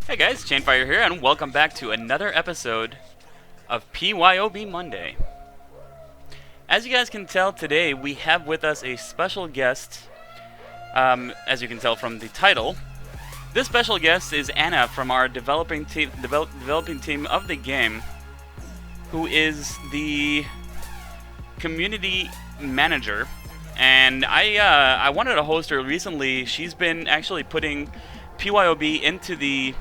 Hey guys, Chainfire here, and welcome back to another episode of PYOB Monday. As you guys can tell, today we have with us a special guest, as you can tell from the title. This special guest is Anna from our developing team of the game, who is the community manager. And I wanted to host her recently. She's been actually putting PYOB into the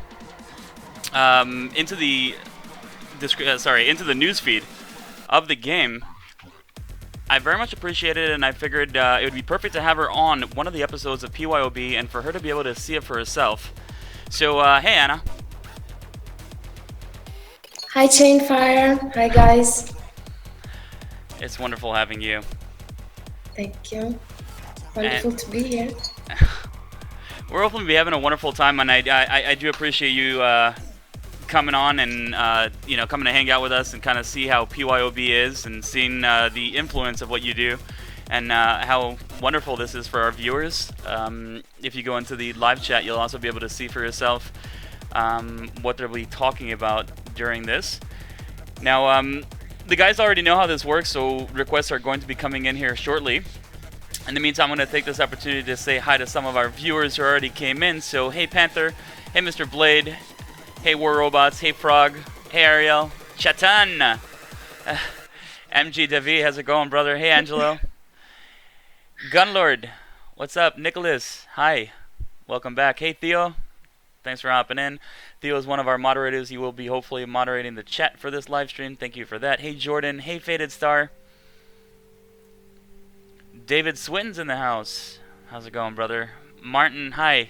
newsfeed of the game. I very much appreciate it, and I figured it would be perfect to have her on one of the episodes of PYOB and for her to be able to see it for herself. So, hey Anna. Hi Chainfire. Hi guys. It's wonderful having you. Thank you. Wonderful to be here. We're hoping to be having a wonderful time, and I do appreciate you coming on and coming to hang out with us and kind of see how PYOB is and seeing the influence of what you do and how wonderful this is for our viewers. If you go into the live chat, you'll also be able to see for yourself what they'll be talking about during this. Now, the guys already know how this works, so requests are going to be coming in here shortly. In the meantime, I'm going to take this opportunity to say hi to some of our viewers who already came in. So, hey Panther, hey Mr. Blade, hey War Robots, hey Frog, hey Ariel, Chatan, MG Devi, how's it going, brother? Hey Angelo, Gunlord, what's up? Nicholas, hi, welcome back. Hey Theo, thanks for hopping in. Theo is one of our moderators. He will be hopefully moderating the chat for this live stream. Thank you for that. Hey Jordan, hey Faded Star. David Swinton's in the house. How's it going, brother? Martin, hi.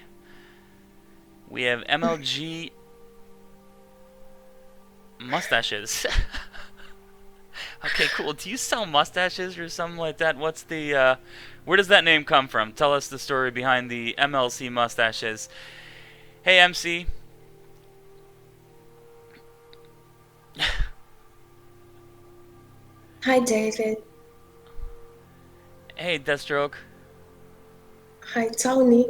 We have MLG mustaches. Okay, cool. Do you sell mustaches or something like that? What's the where does that name come from? Tell us the story behind the MLC mustaches. Hey MC. Hi David. Hey Deathstroke. Hi Tony.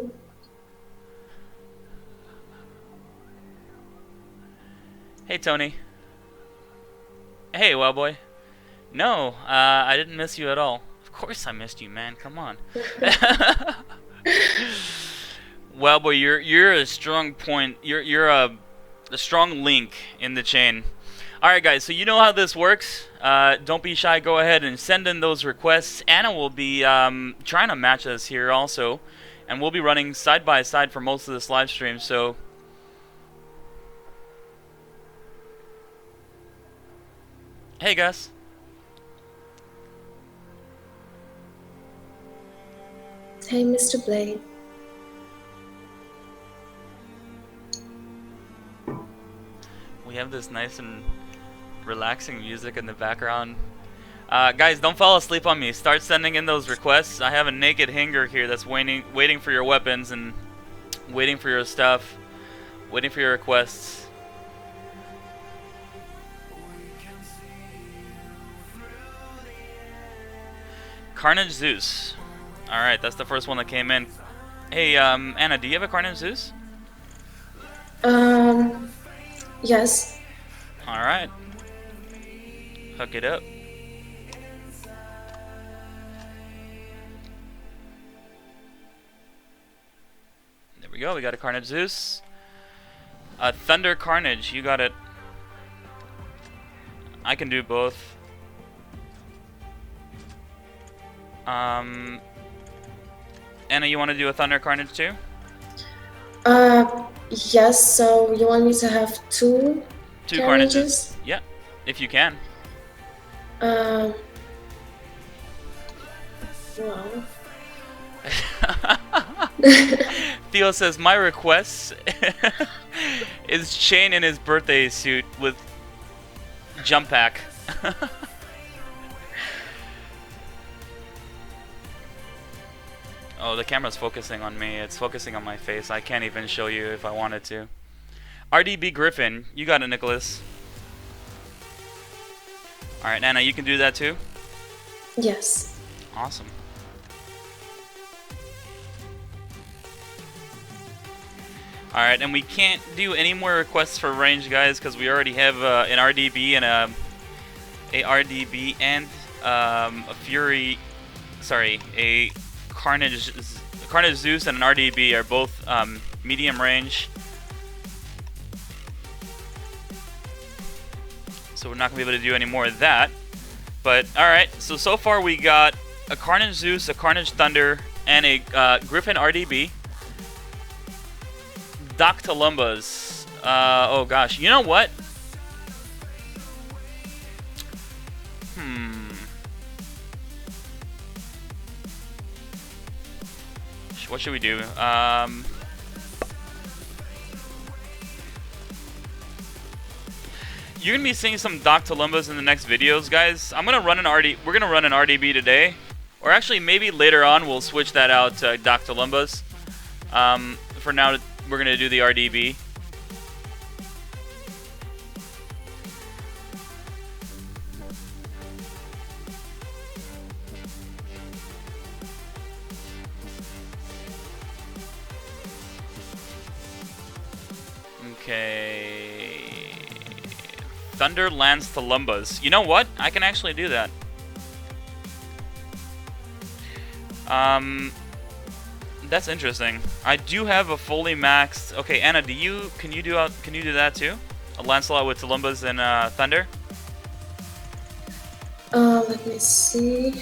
Hey Tony. Hey Wellboy. No, I didn't miss you at all. Of course I missed you, man. Come on. Wellboy, you're a strong point. You're a strong link in the chain. All right, guys. So you know how this works. Don't be shy. Go ahead and send in those requests. Anna will be trying to match us here also, and we'll be running side by side for most of this live stream. So. Hey Gus. Hey Mr. Blade. We have this nice and relaxing music in the background. Guys, don't fall asleep on me. Start sending in those requests. I have a naked Hangar here that's waiting for your weapons and waiting for your stuff, waiting for your requests. Carnage Zeus. Alright, that's the first one that came in. Hey, Anna, do you have a Carnage Zeus? Yes. Alright. Hook it up. There we go, we got a Carnage Zeus. Thunder Carnage, you got it. I can do both. Anna, you want to do a Thunder Carnage too? Yes, so you want me to have two Carnages? Yeah, if you can. Well. Theo says, my request is Shane in his birthday suit with jump pack. Oh, the camera's focusing on me. It's focusing on my face. I can't even show you if I wanted to. RDB Griffin, you got it, Nicholas. Alright, Nana, you can do that too? Yes. Awesome. Alright, and we can't do any more requests for range, guys, because we already have an RDB and a Fury. Sorry, a Carnage Zues and an RDB are both medium range. So we're not going to be able to do any more of that. But, alright, so far we got a Carnage Zeus, a Carnage Thunder, and a Griffin RDB. Doc Tulumbas. Oh gosh, you know what? What should we do? You're gonna be seeing some Doc Tulumbas in the next videos, guys. We're gonna run an RDB today, or actually maybe later on we'll switch that out to Doc Tulumbas. For now, we're gonna do the RDB. Okay. Thunder Lance Tulumbas. You know what? I can actually do that. That's interesting. I do have a fully maxed. Okay, Anna, can you do that too? A Lancelot with Tulumbas and Thunder. Let me see.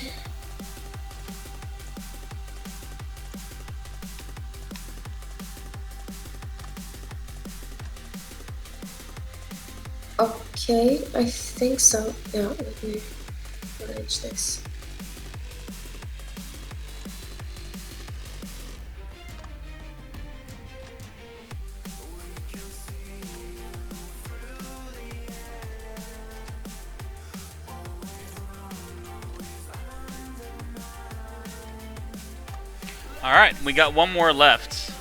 Okay, I think so. Yeah, let me arrange this. Alright, we got one more left.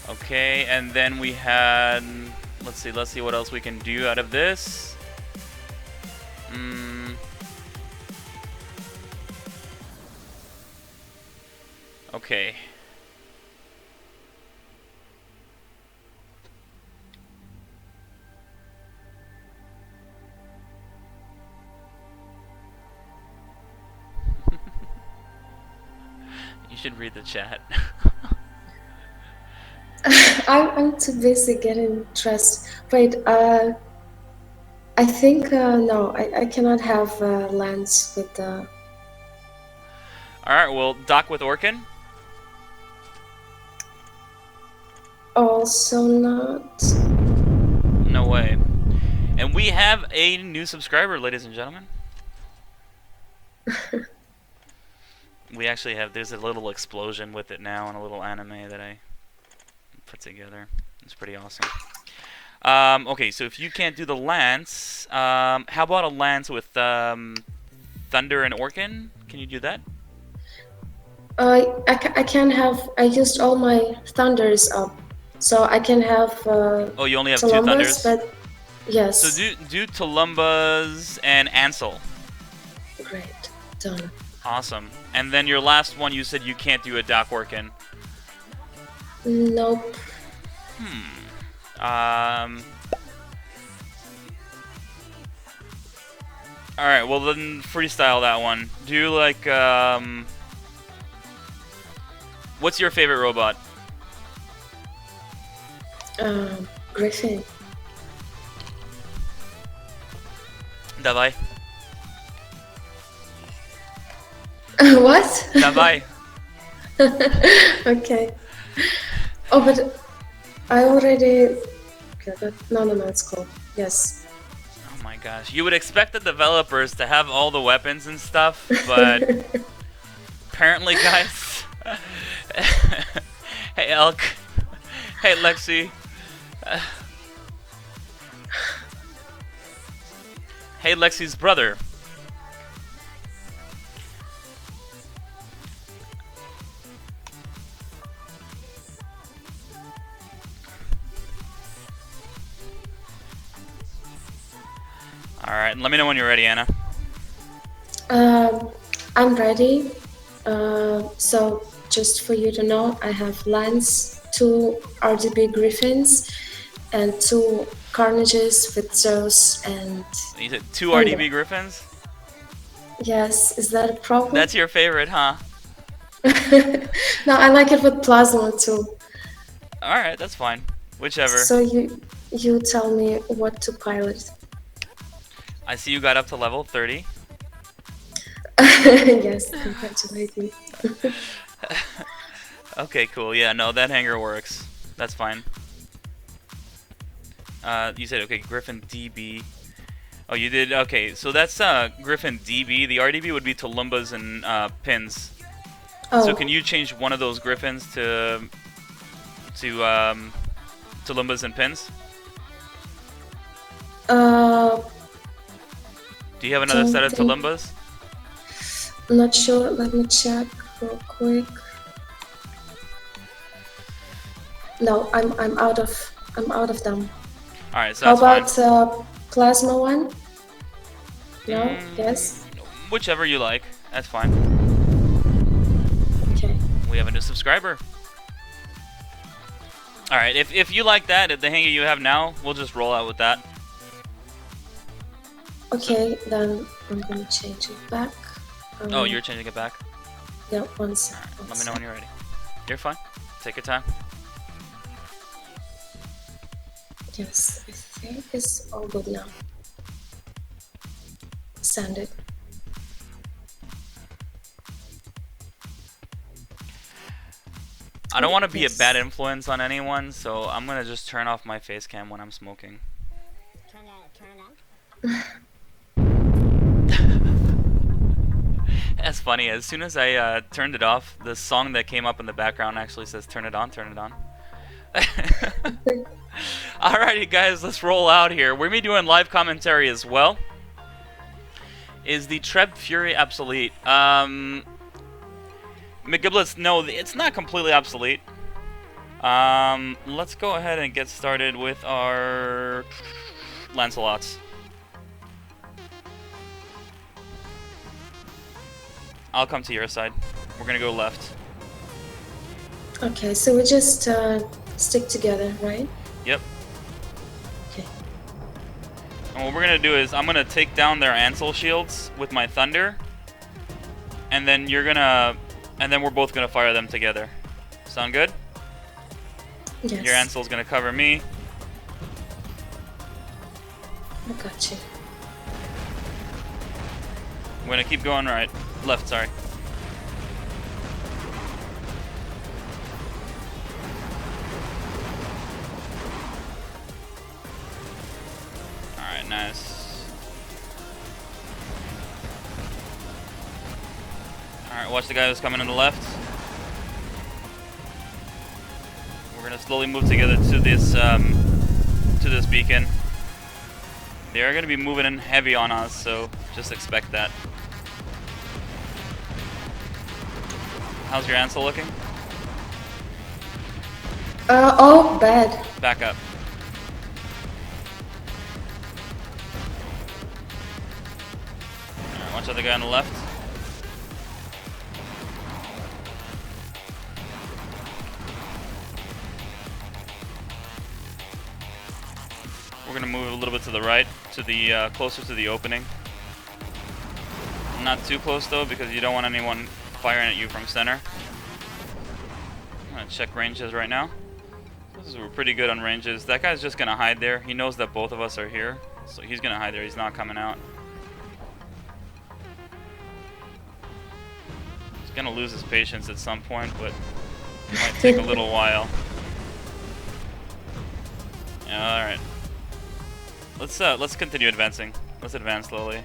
Okay, and then we had, let's see what else we can do out of this. Okay. You should read the chat. I'm too busy getting dressed. Wait, I think, no, I cannot have Lance with the... Alright, well, Doc with Orkan? Also not. No way. And we have a new subscriber, ladies and gentlemen. We actually have, there's a little explosion with it now and a little anime that I put together. It's pretty awesome. Okay, so if you can't do the Lance, how about a Lance with Thunder and Orkan? Can you do that? I can have, I used all my Thunders up. So I can have oh, you only have Tulumbas, two Thunders? But yes. So do Tulumbas and Ancile. Great. Done. Awesome. And then your last one, you said you can't do a dock work in. Nope. Alright, well then freestyle that one. Do you like, what's your favorite robot? Griffin. Давай. What? Давай. Okay. Oh, but I already... Okay, no, it's cool. Yes. Oh my gosh. You would expect the developers to have all the weapons and stuff, but apparently, guys... Hey, Elk. Hey, Lexi. Hey, Lexi's brother. Alright, let me know when you're ready, Anna. I'm ready. So, just for you to know, I have Lance, 2 RDB Griffins, and 2 Carnages with Zues and... You said 2 RDB Griffins? Yes, is that a problem? That's your favorite, huh? No, I like it with Plasma too. Alright, that's fine. Whichever. So you tell me what to pilot. I see you got up to level 30. Yes, congratulate me. Okay, cool. Yeah, no, that hanger works. That's fine. You said, okay, Griffin DB. Oh, you did? Okay, so that's Griffin DB. The RDB would be Tulumbas and Pins. Oh. So can you change one of those Griffins to Tulumbas and Pins? Do you have another set of Tulumbas? I'm not sure. Let me check real quick. No, I'm out of them. All right, so how that's about fine. Plasma one? No. Yes. Whichever you like. That's fine. Okay. We have a new subscriber. All right, if you like that, if the hanger you have now, we'll just roll out with that. Okay, then I'm gonna change it back. Oh, you're changing it back? Yeah, one sec. Right, let me know when you're ready. You're fine. Take your time. Yes, I think it's all good now. Send it. I don't want to be a bad influence on anyone, so I'm gonna just turn off my face cam when I'm smoking. That's funny. As soon as I turned it off, the song that came up in the background actually says "Turn it on, turn it on." Alrighty, guys, let's roll out here. We're gonna be doing live commentary as well. Is the Treb Fury obsolete? McGiblets, no, it's not completely obsolete. Let's go ahead and get started with our Lancelots. I'll come to your side. We're gonna go left. Okay, so we just stick together, right? Yep. Okay. And what we're gonna do is I'm gonna take down their Ancile shields with my thunder, and then we're both gonna fire them together. Sound good? Yes. Your Ancile's gonna cover me. I got you. We're gonna keep going right. Left, sorry. Alright, nice. Alright, watch the guy who's coming on the left. We're gonna slowly move together to this beacon. They are gonna be moving in heavy on us, so just expect that. How's your Ancile looking? Oh, bad. Back up. Alright, watch out the guy on the left. a little bit to the right, to the closer to the opening. Not too close though, because you don't want anyone firing at you from center. I'm gonna check ranges right now. We're pretty good on ranges. That guy's just gonna hide there. He knows that both of us are here, so he's gonna hide there. He's not coming out. He's gonna lose his patience at some point, but it might take a little while. Yeah, all right. Let's continue advancing. Let's advance slowly.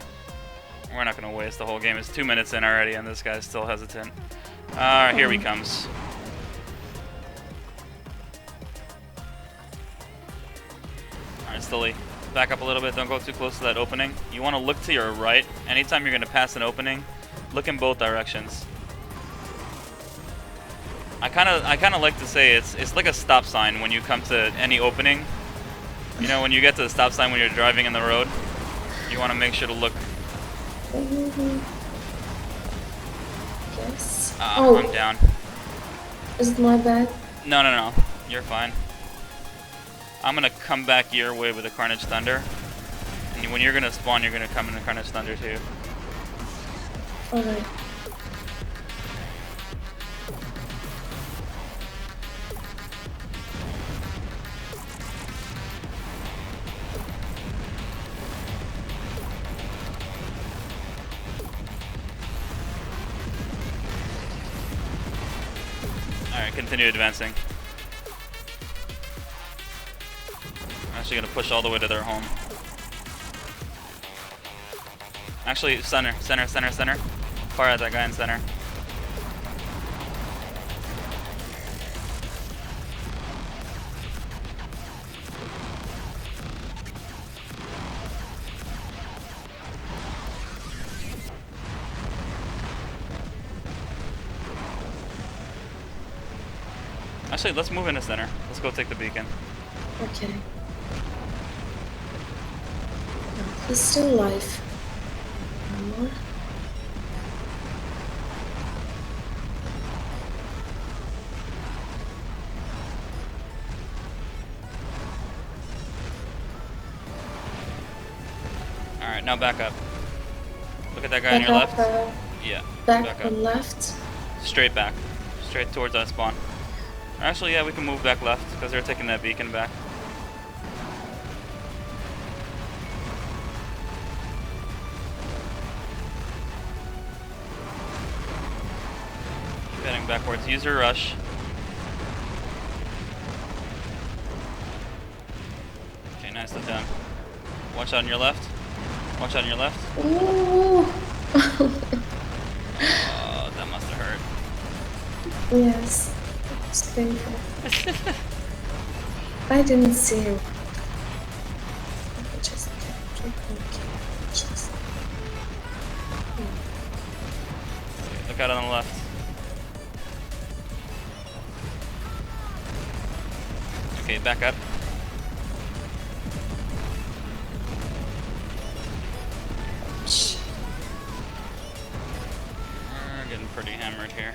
We're not gonna waste the whole game. It's 2 minutes in already, and this guy's still hesitant. Alright, here he comes. Alright, slowly. Back up a little bit. Don't go too close to that opening. You want to look to your right. Anytime you're gonna pass an opening, look in both directions. I kind of like to say it's like a stop sign when you come to any opening. You know, when you get to the stop sign when you're driving in the road, you want to make sure to look. Yes. Oh, I'm down. Is it my bad? No. You're fine. I'm gonna come back your way with a Carnage Thunder. And when you're gonna spawn, you're gonna come in a Carnage Thunder too. Alright. Alright, continue advancing. I'm actually gonna push all the way to their home. Actually, center. Fire at that guy in center. Actually, let's move into center. Let's go take the beacon. Okay. Oh, he's still alive. One more. Alright, now back up. Look at that guy on your left. Yeah. Back up. and left. Straight back. Straight towards that spawn. Actually, yeah, we can move back left because they're taking that beacon back. Keep heading backwards. Use your rush. Okay, nice to them. Watch out on your left. Watch out on your left. Ooh. Oh, that must have hurt. Yes. It's painful. I didn't see him. Just Look out on the left. Okay, back up. We're getting pretty hammered here.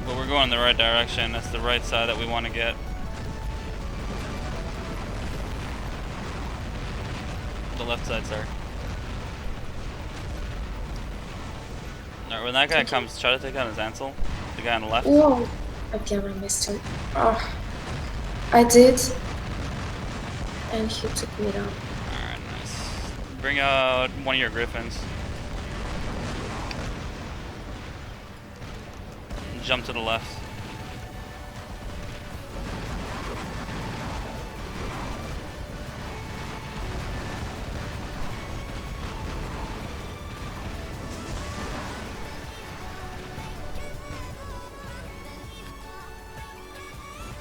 But we're going in the right direction. That's the right side that we want to get. The left side, sir. Alright, when that guy comes, try to take out his Ancile. The guy on the left. Whoa! Again, I missed him. Oh, I did. And he took me down. Alright, nice. Bring out one of your Griffins. Jump to the left.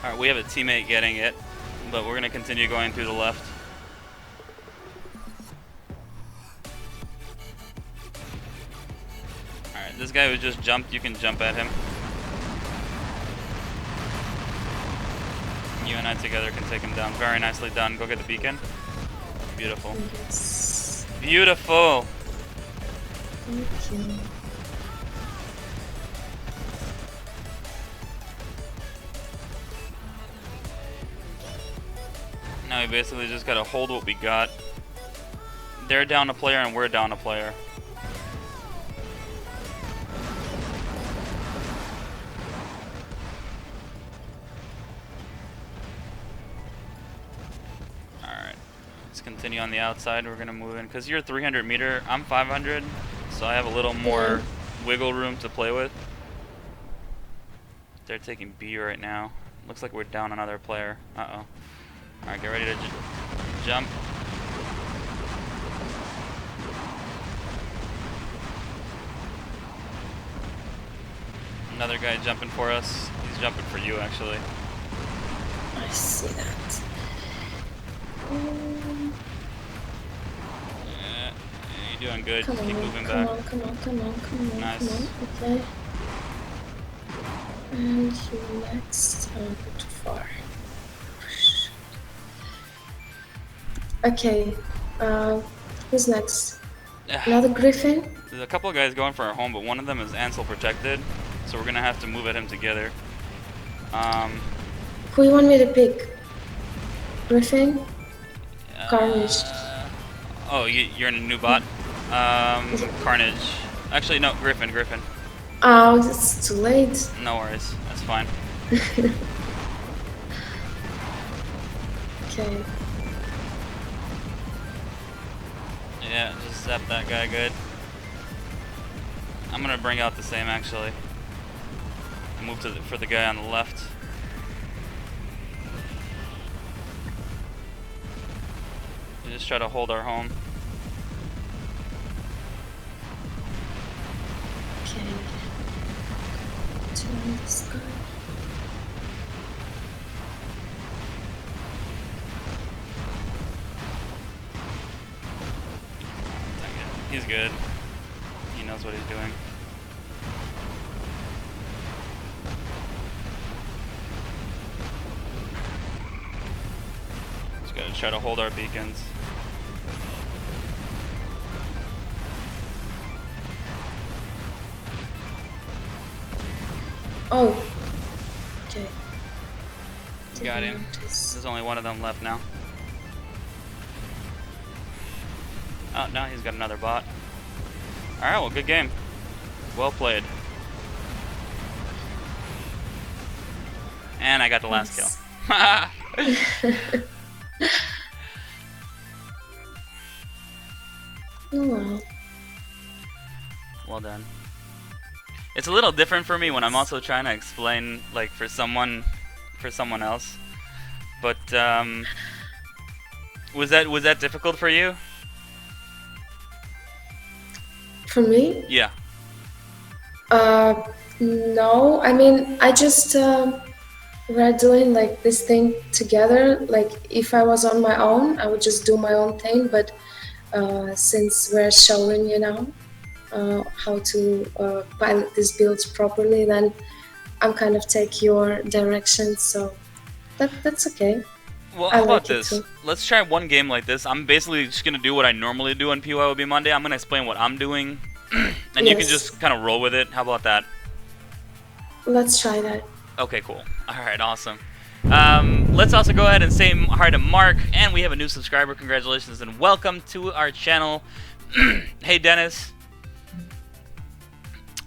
Alright, we have a teammate getting it, but we're going to continue going through the left. Alright, this guy who just jumped, you can jump at him. You and I together can take him down. Very nicely done. Go get the beacon. Beautiful. Yes. Beautiful. Thank you. Now we basically just gotta hold what we got. They're down a player and we're down a player. Alright, let's continue on the outside. We're gonna move in because you're 300 meter, I'm 500, so I have a little more wiggle room to play with. They're taking B right now. Looks like we're down another player. Uh-oh. Alright, get ready to jump. Another guy jumping for us. He's jumping for you, actually. I see that. Yeah, you're doing good. Come Keep on, moving come back. on, come on, come on, come on, Nice. come on. Okay. And you next. Oh, too far. Okay. Who's next? Another Griffin? There's a couple of guys going for our home, but one of them is Ancile protected, so we're gonna have to move at him together. Who you want me to pick? Griffin? Carnage? Oh, you're in a new bot? Carnage. Actually, no, Griffin. Oh, it's too late. No worries, that's fine. Okay. Yeah, just zap that guy good. I'm gonna bring out the same actually. Move to for the guy on the left. We just try to hold our home. Okay. Turn this guy. He's good. He knows what he's doing. Just gotta try to hold our beacons. Oh. Okay. Got him. There's only one of them left now. Oh, no, he's got another bot. Alright, well, good game. Well played. And I got the last kill. Oh well. Well done. It's a little different for me when I'm also trying to explain, like, for someone else. But, was that difficult for you? For me? Yeah. No. I mean, I just we're doing like this thing together. Like, if I was on my own, I would just do my own thing. But since we're showing, how to pilot these builds properly, then I'm kind of take your direction. So that's okay. Well, I how about like it this? too. Let's try one game like this. I'm basically just gonna do what I normally do on PYOB Monday. I'm gonna explain what I'm doing, and you can Yes. just kind of roll with it. How about that? Let's try that. Okay, cool. All right, awesome. Let's also go ahead and say hi to Mark, and we have a new subscriber. Congratulations and welcome to our channel. Hey, Dennis.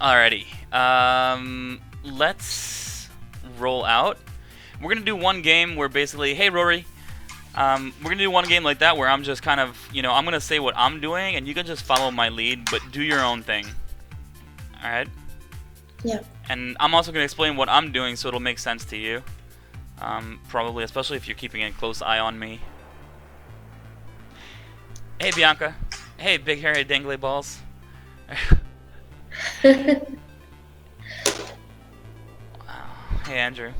Alrighty. Let's roll out. We're gonna do one game where basically, hey Rory, we're gonna do one game like that where I'm just kind of, I'm gonna say what I'm doing, and you can just follow my lead, but do your own thing. All right. Yeah. And I'm also gonna explain what I'm doing, so it'll make sense to you. Probably, especially if you're keeping a close eye on me. Hey Bianca. Hey big hairy dangly balls. Hey Andrew.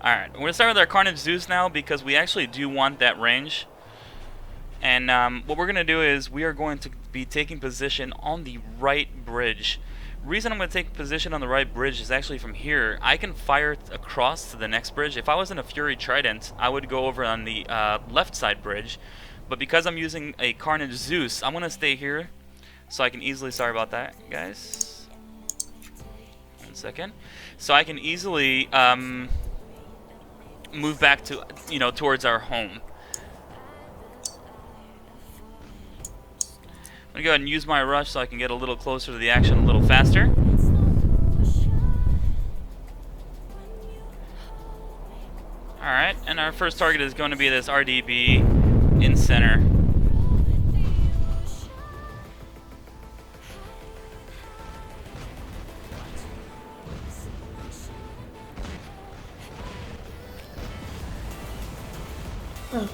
Alright, we're going to start with our Carnage Zues now because we actually do want that range. And what we're going to do is we are going to be taking position on the right bridge. Reason I'm going to take position on the right bridge is actually from here. I can fire across to the next bridge. If I was in a Fury Trident, I would go over on the left side bridge. But because I'm using a Carnage Zeus, I'm going to stay here. So I can easily, sorry about that, guys. 1 second. So I can easily move back to, you know, towards our home. I'm gonna go ahead and use my rush so I can get a little closer to the action a little faster. Alright, and our first target is going to be this RDB in center. Oh.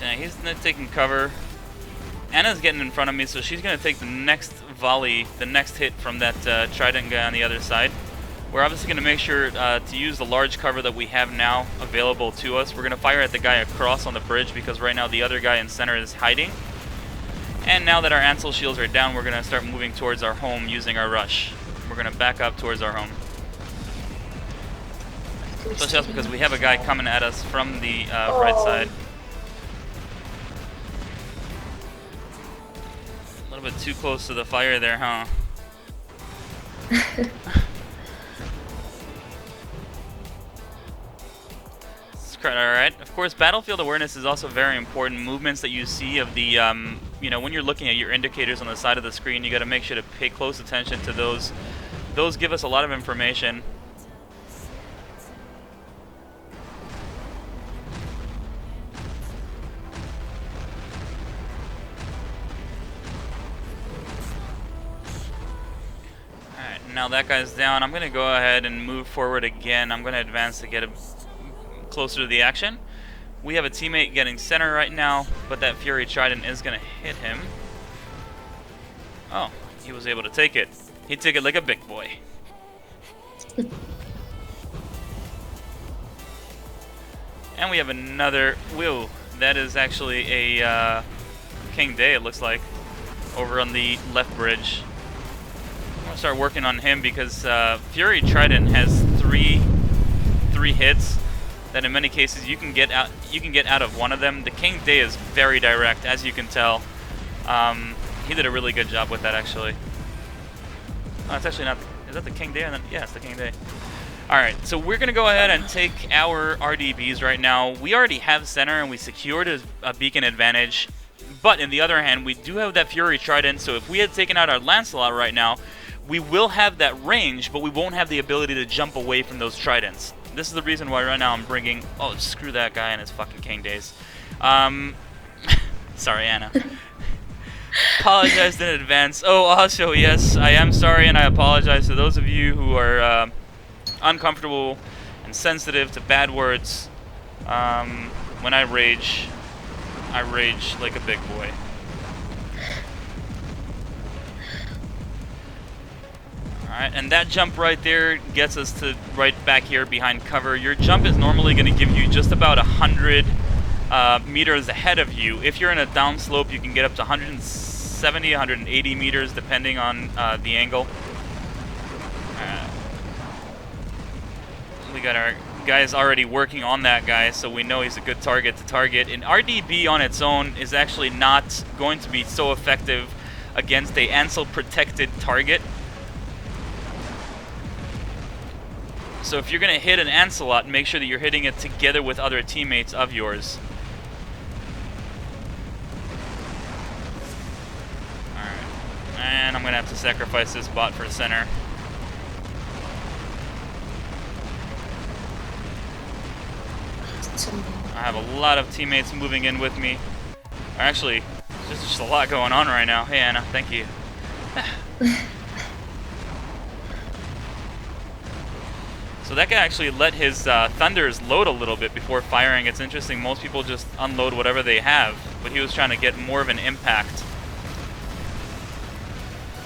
Yeah, he's taking cover. Anna's getting in front of me, so she's going to take the next volley, the next hit from that Trident guy on the other side. We're obviously going to make sure to use the large cover that we have now available to us. We're going to fire at the guy across on the bridge because right now the other guy in center is hiding. And now that our Ancile shields are down, we're going to start moving towards our home using our rush. We're going to back up towards our home. Especially just because we have a guy coming at us from the right side. A little bit too close to the fire there, huh? Alright, of course, battlefield awareness is also very important. Movements that you see of the, you know, when you're looking at your indicators on the side of the screen, you got to make sure to pay close attention to those. Those give us a lot of information. Alright, now that guy's down. I'm going to go ahead and move forward again. I'm going to advance to get a closer to the action. We have a teammate getting center right now, but that Fury Trident is going to hit him. Oh, he was able to take it. He took it like a big boy. And we have another... Whoa, that is actually a King Day, it looks like, over on the left bridge. I'm going to start working on him because Fury Trident has three hits that in many cases you can get out of one of them. The King Day is very direct, as you can tell. He did a really good job with that, actually. Oh, it's actually not. Is that the King Day? Yeah, it's the King Day. Alright, so we're going to go ahead and take our RDBs right now. We already have center and we secured a beacon advantage. But in the other hand, we do have that Fury Trident, so if we had taken out our Lancelot right now, we will have that range, but we won't have the ability to jump away from those Tridents. This is the reason why right now I'm bringing... Oh, screw that guy and his fucking King Days. Sorry, Anna. Apologize in advance. Oh, also, yes, I am sorry and I apologize to those of you who are uncomfortable and sensitive to bad words. When I rage like a big boy. Alright, and that jump right there gets us to right back here behind cover. Your jump is normally going to give you just about 100 meters ahead of you. If you're in a downslope, you can get up to 170, 180 meters depending on the angle. We got our guys already working on that guy, so we know he's a good target to target. And RDB on its own is actually not going to be so effective against a Ancile protected target. So if you're going to hit an Ancilot, make sure that you're hitting it together with other teammates of yours. Alright. And I'm going to have to sacrifice this bot for center. I have a lot of teammates moving in with me. Actually, there's just a lot going on right now. Hey Anna, thank you. So that guy actually let his thunders load a little bit before firing. It's interesting, most people just unload whatever they have, but he was trying to get more of an impact.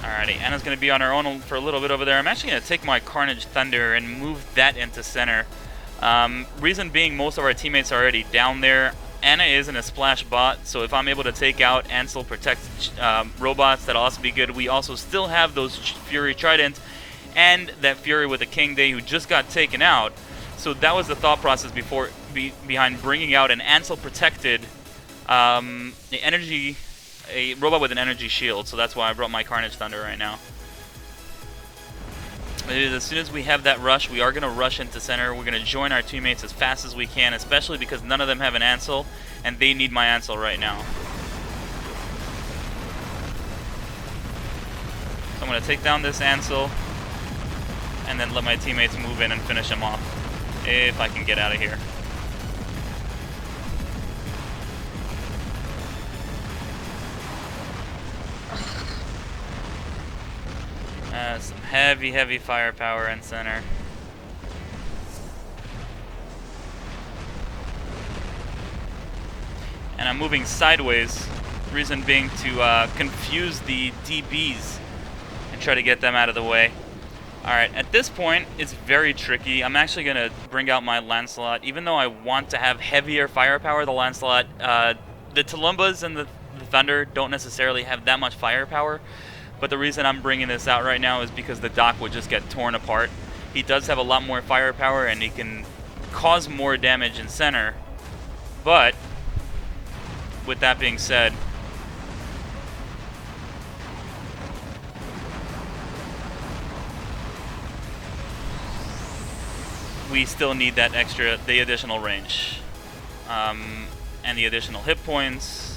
Alrighty, Anna's going to be on her own for a little bit over there. I'm actually going to take my Carnage Thunder and move that into center. Reason being, most of our teammates are already down there. Anna is in a splash bot, so if I'm able to take out Ancile protected robots, that'll also be good. We also still have those Fury Trident and that Fury with a King Day who just got taken out. So that was the thought process behind bringing out an Ancile protected The energy, a robot with an energy shield, so that's why I brought my Carnage Thunder right now. As soon as we have that rush, we are going to rush into center. We're going to join our teammates as fast as we can, especially because none of them have an Ancile, and they need my Ancile right now. So I'm going to take down this Ancile, and then let my teammates move in and finish him off, if I can get out of here. Some heavy firepower in center. And I'm moving sideways, reason being to confuse the DBs and try to get them out of the way. Alright, at this point, it's very tricky. I'm actually going to bring out my Lancelot. Even though I want to have heavier firepower, the Lancelot, the Tulumbas and the Thunder don't necessarily have that much firepower. But the reason I'm bringing this out right now is because the dock would just get torn apart. He does have a lot more firepower and he can cause more damage in center. But, with that being said, we still need that the additional range. And the additional hit points.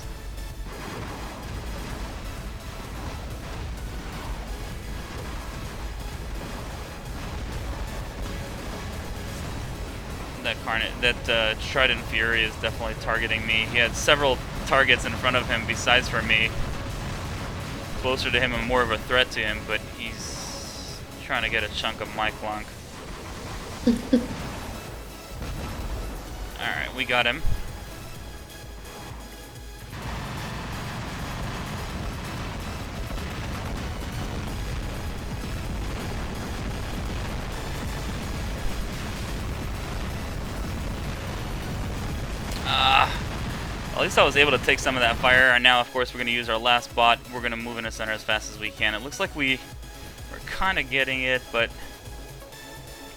That Trident Fury is definitely targeting me. He had several targets in front of him besides for me. Closer to him and more of a threat to him, but he's trying to get a chunk of my clunk. Alright, we got him. At least I was able to take some of that fire, and now of course we're going to use our last bot. We're going to move into center as fast as we can. It looks like we're kind of getting it, but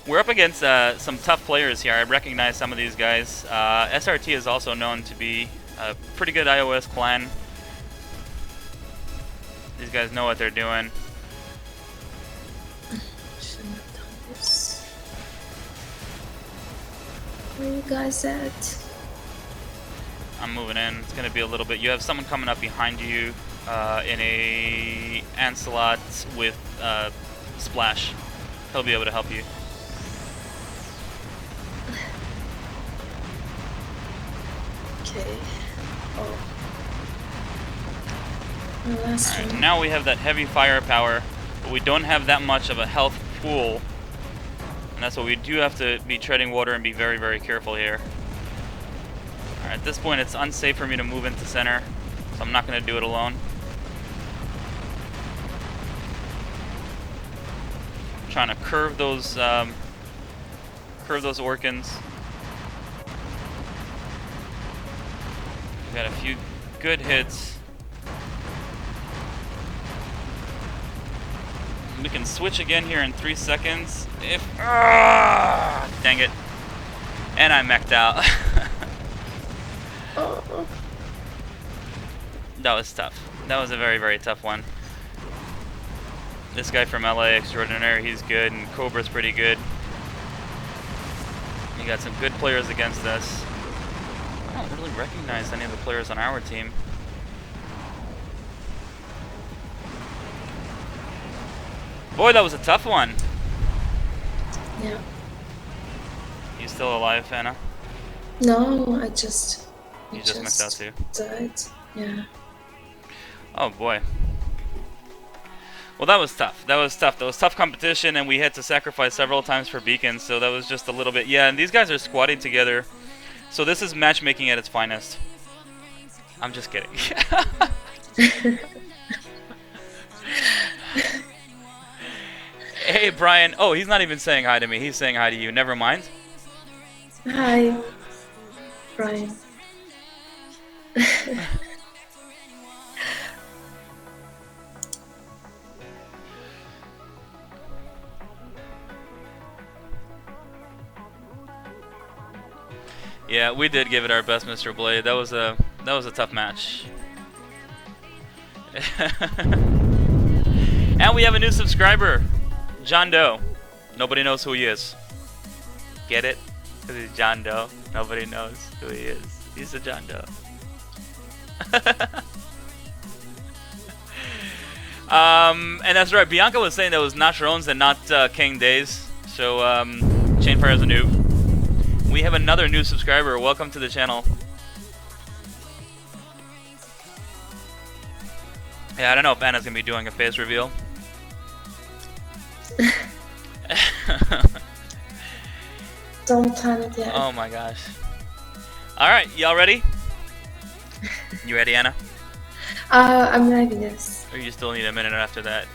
we're up against some tough players here. I recognize some of these guys. SRT is also known to be a pretty good iOS clan. These guys know what they're doing. Shouldn't have done this. Where are you guys at? I'm moving in. It's going to be a little bit. You have someone coming up behind you in a Ancilot with Splash. He'll be able to help you. Okay. Oh. Last Alright, one. now we have that heavy firepower, but we don't have that much of a health pool. And that's what we do have to be treading water and be very careful here. At this point, it's unsafe for me to move into center, so I'm not going to do it alone. I'm trying to curve those Orkans. We got a few good hits. We can switch again here in 3 seconds. If dang it, and I mech'd out. That was tough. That was a very tough one. This guy from LA Extraordinaire, he's good, and Cobra's pretty good. You got some good players against us. I don't really recognize any of the players on our team. Boy, that was a tough one. Yeah. You still alive, Anna? No, I just... You just missed out too? Died. Yeah. Oh boy. Well, that was tough. That was tough. That was tough competition, and we had to sacrifice several times for beacons, so that was just a little bit... Yeah, and these guys are squatting together. So this is matchmaking at its finest. I'm just kidding. Hey, Brian. Oh, he's not even saying hi to me. He's saying hi to you. Never mind. Hi, Brian. Yeah, we did give it our best, Mr. Blade. That was a That was a tough match. And we have a new subscriber, John Doe. Nobody knows who he is. Get it? Because he's John Doe. Nobody knows who he is. He's a John Doe. And that's right. Bianca was saying that it was Nacherones and not King Days. So, Chainfire is a noob. We have another new subscriber. Welcome to the channel. Yeah, I don't know if Anna's going to be doing a face reveal. Don't plan it yet. Oh my gosh. Alright, y'all ready? You ready, Anna? I'm ready, yes. Or you still need a minute after that?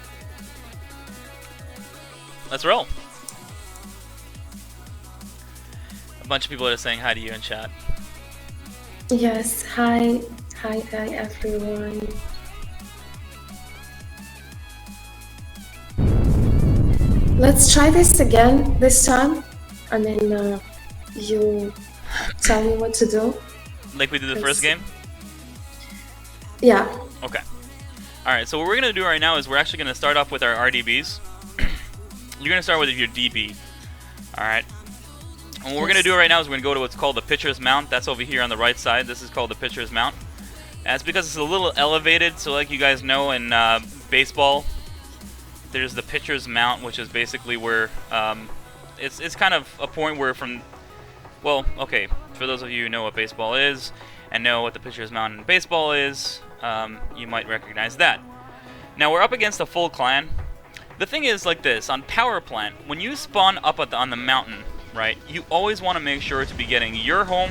Let's roll. A bunch of people are saying hi to you in chat. Yes, hi everyone. Let's try this again this time. I mean, you tell me what to do. Like we did the first game? Yeah. Okay. Alright, so what we're going to do right now is we're actually going to start off with our RDBs. You're going to start with your DB. Alright. And what we're going to do right now is we're going to go to what's called the pitcher's mount. That's over here on the right side. This is called the pitcher's mount. That's because it's a little elevated, so like you guys know in baseball, there's the pitcher's mount, which is basically where it's kind of a point where from, well, okay, for those of you who know what baseball is and know what the pitcher's mount in baseball is, you might recognize that. Now we're up against a full clan. The thing is like this, on power plant, when you spawn up on the mountain, right, you always want to make sure to be getting your home,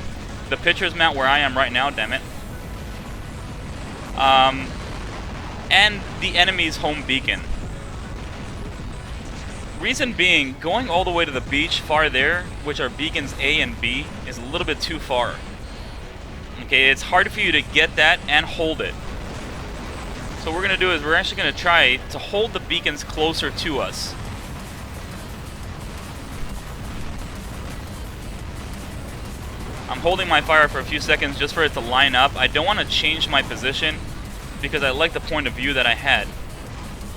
the pitcher's mount where I am right now, damn it, and the enemy's home beacon. Reason being, going all the way to the beach far there, which are beacons A and B, is a little bit too far. Okay, it's hard for you to get that and hold it. So what we're going to do is we're actually going to try to hold the beacons closer to us. I'm holding my fire for a few seconds just for it to line up. I don't want to change my position because I like the point of view that I had.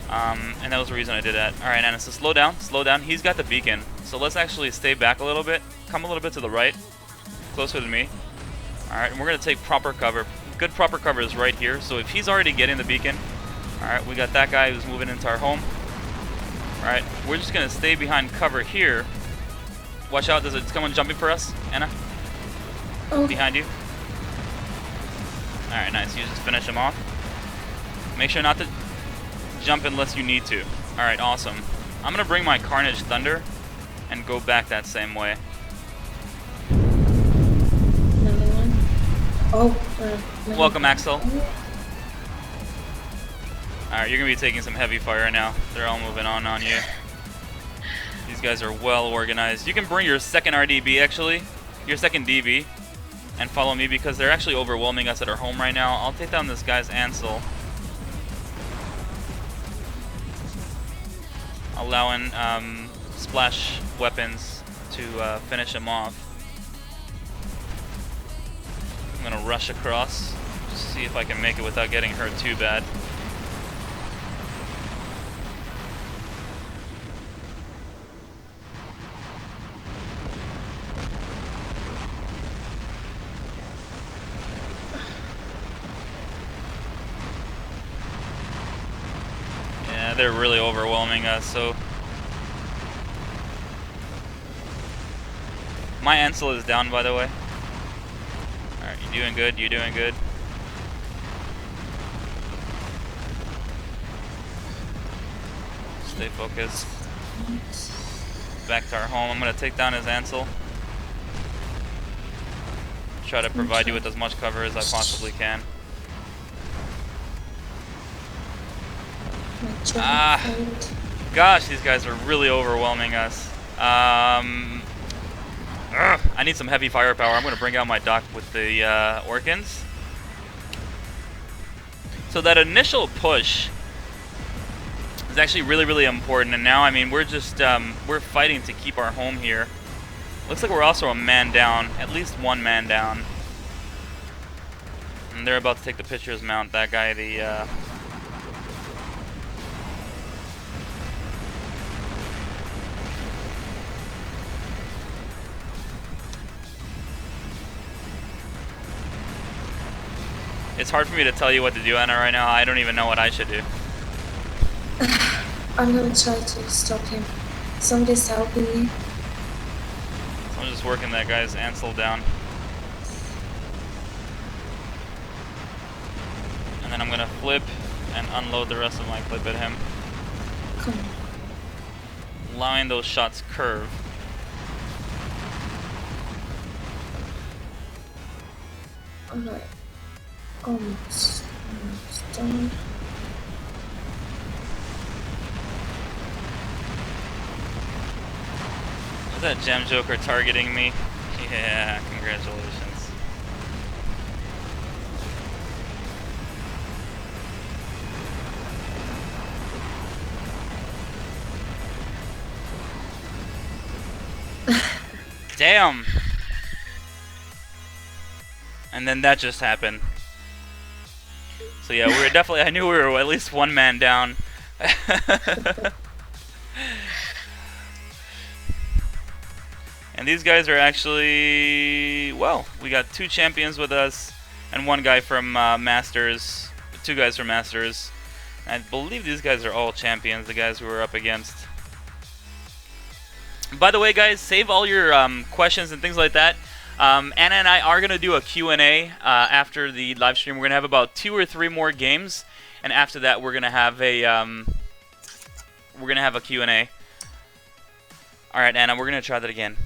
And that was the reason I did that. Alright, Anna, so slow down, slow down. He's got the beacon. So let's actually stay back a little bit. Come a little bit to the right. Closer to me. Alright, and we're going to take proper cover. Good proper cover is right here. So if he's already getting the beacon. Alright, we got that guy who's moving into our home. Alright, we're just going to stay behind cover here. Watch out, there's someone jumping for us. Anna? Oh. Behind you. Alright, nice. You just finish him off. Make sure not to jump unless you need to. Alright, awesome. I'm going to bring my Carnage Thunder and go back that same way. Another one. Oh. Welcome, Ancile. Alright, you're going to be taking some heavy fire now. They're all moving on you. These guys are well organized. You can bring your second RDB, actually. Your second DB. And follow me because they're actually overwhelming us at our home right now. I'll take down this guy's Ancile. Allowing splash weapons to finish him off. I'm gonna rush across, just see if I can make it without getting hurt too bad. Yeah, they're really overwhelming us, so my Ancile is down, by the way. Alright, you're doing good, you're doing good. Stay focused. Back to our home. I'm going to take down his Ancile. Try to provide you with as much cover as I possibly can. Gosh, these guys are really overwhelming us. I need some heavy firepower. I'm going to bring out my dock with the Orkans. So that initial push is actually really important. And now, I mean, we're just we're fighting to keep our home here. Looks like we're also a man down, at least one man down. And they're about to take the pitcher's mount. That guy, the it's hard for me to tell you what to do, Anna, right now. I don't even know what I should do. I'm gonna try to stop him. Somebody's helping me. So I'm just working that guy's Ancile down. And then I'm gonna flip and unload the rest of my clip at him. Come on. Allowing those shots curve. Alright. Almost done. Is that Gem Joker targeting me? Yeah, congratulations. Damn! And then that just happened. So yeah, we were definitely, I knew we were at least one man down. And these guys are actually, well, we got 2 champions with us and 1 guy from Masters, 2 guys from Masters. I believe these guys are all champions, the guys we were up against. By the way, guys, save all your questions and things like that. Anna and I are going to do a Q&A after the live stream. We're going to have about 2 or 3 more games, and after that we're going to have a Q&A. All right, Anna, we're going to try that again.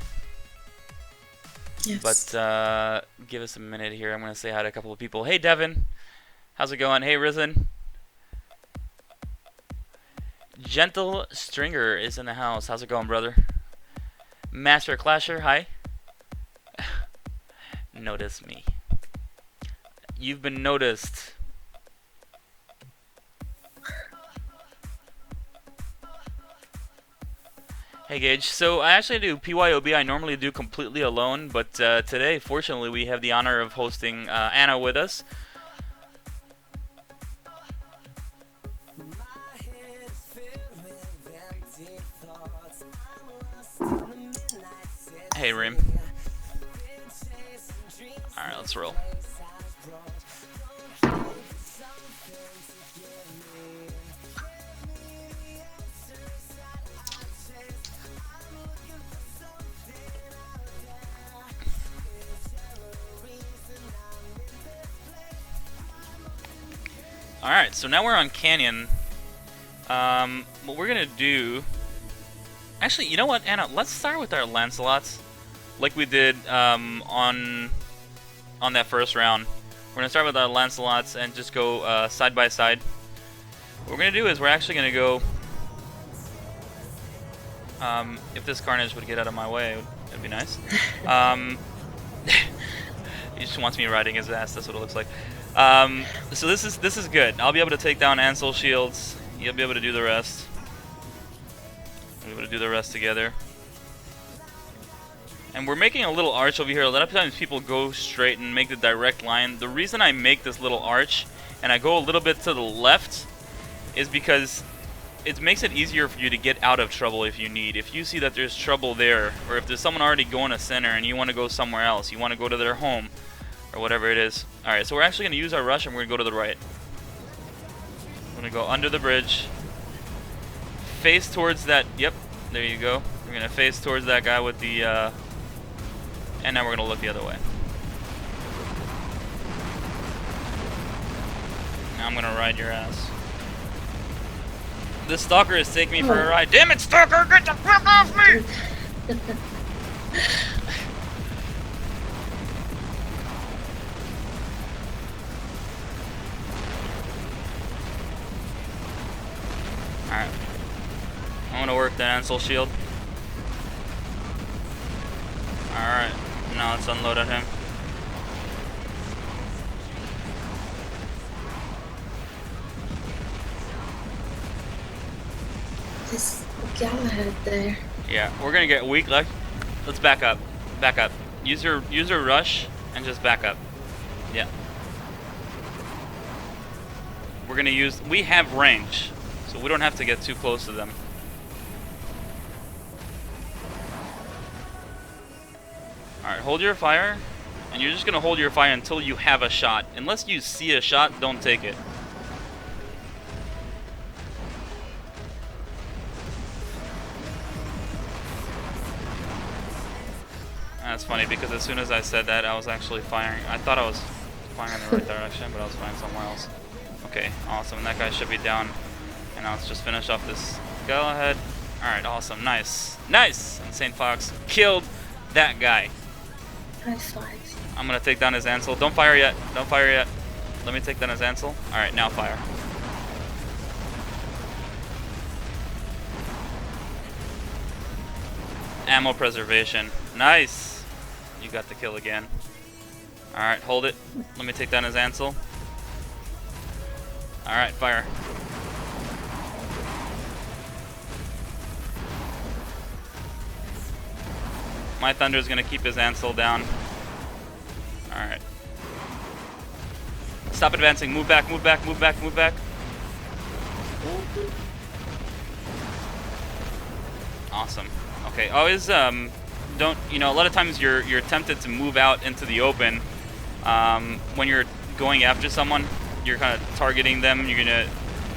Yes. But give us a minute here. I'm going to say hi to a couple of people. Hey, Devin. How's it going? Hey, Risen. Gentle Stringer is in the house. How's it going, brother? Master Clasher, hi. Notice me. You've been noticed. Hey Gage, so I actually do PYOB. I normally do completely alone, but today, fortunately, we have the honor of hosting Anna with us. Hey Rim. Alright, let's roll. Alright, so now we're on Canyon. What we're gonna do... Actually, you know what, Anna? Let's start with our Lancelots, like we did on that first round. We're gonna start with our Lancelots and just go side by side. What we're gonna do is we're actually gonna go... if this Carnage would get out of my way, it'd be nice. He just wants me riding his ass, that's what it looks like. So this is good. I'll be able to take down Ancile shields. You'll be able to do the rest. We'll be able to do the rest together. And we're making a little arch over here. A lot of times people go straight and make the direct line. The reason I make this little arch and I go a little bit to the left is because it makes it easier for you to get out of trouble if you need. If you see that there's trouble there, or if there's someone already going to center and you want to go somewhere else, you want to go to their home, or whatever it is. Alright, so we're actually going to use our rush and we're going to go to the right. We're going to go under the bridge. Face towards that, yep, there you go. We're going to face towards that guy with the, and now we're going to look the other way. Now I'm going to ride your ass. This Stalker is taking me for a ride. Damn it, Stalker, get the fuck off me! Alright. I'm gonna work that Ancile shield. Alright. Now let's unload at him. This Galahad there. Yeah, we're gonna get weak. Let's back up. Back up. Use your rush and just back up. Yeah. we're gonna use. We have range, so we don't have to get too close to them. All right, hold your fire, and you're just gonna hold your fire until you have a shot. Unless you see a shot, don't take it. That's funny because as soon as I said that, I was actually firing. I thought I was firing in the right direction, but I was firing somewhere else. Okay, awesome. And that guy should be down. And now let's just finish off this Galahad. Alright, awesome. Nice. Nice! Insane Fox killed that guy. High five. I'm going to take down his Ancile. Don't fire yet. Don't fire yet. Let me take down his Ancile. Alright, now fire. Ammo preservation. Nice! You got the kill again. Alright, hold it. Let me take down his Ancile. Alright, fire. My Thunder's gonna keep his Ancile down. Alright. Stop advancing. Move back, move back, move back, move back. Awesome. Okay, always don't, you know, a lot of times you're tempted to move out into the open when you're going after someone. You're kind of targeting them. You're gonna,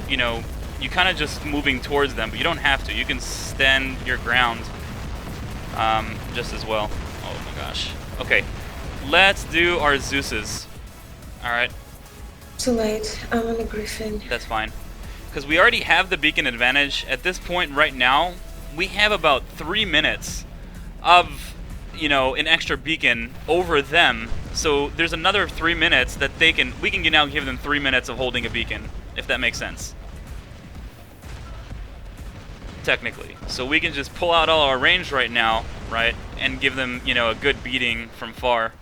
you know, you kind of just moving towards them, but you don't have to. You can stand your ground just as well. Oh my gosh. Okay, let's do our Zeuses. All right. Too late. I'm on a Griffin. That's fine, because we already have the beacon advantage at this point. Right now, we have about 3 minutes of, you know, an extra beacon over them. So there's another 3 minutes that we can now give them 3 minutes of holding a beacon, if that makes sense. Technically. So we can just pull out all our range right now, right, and give them, you know, a good beating from far.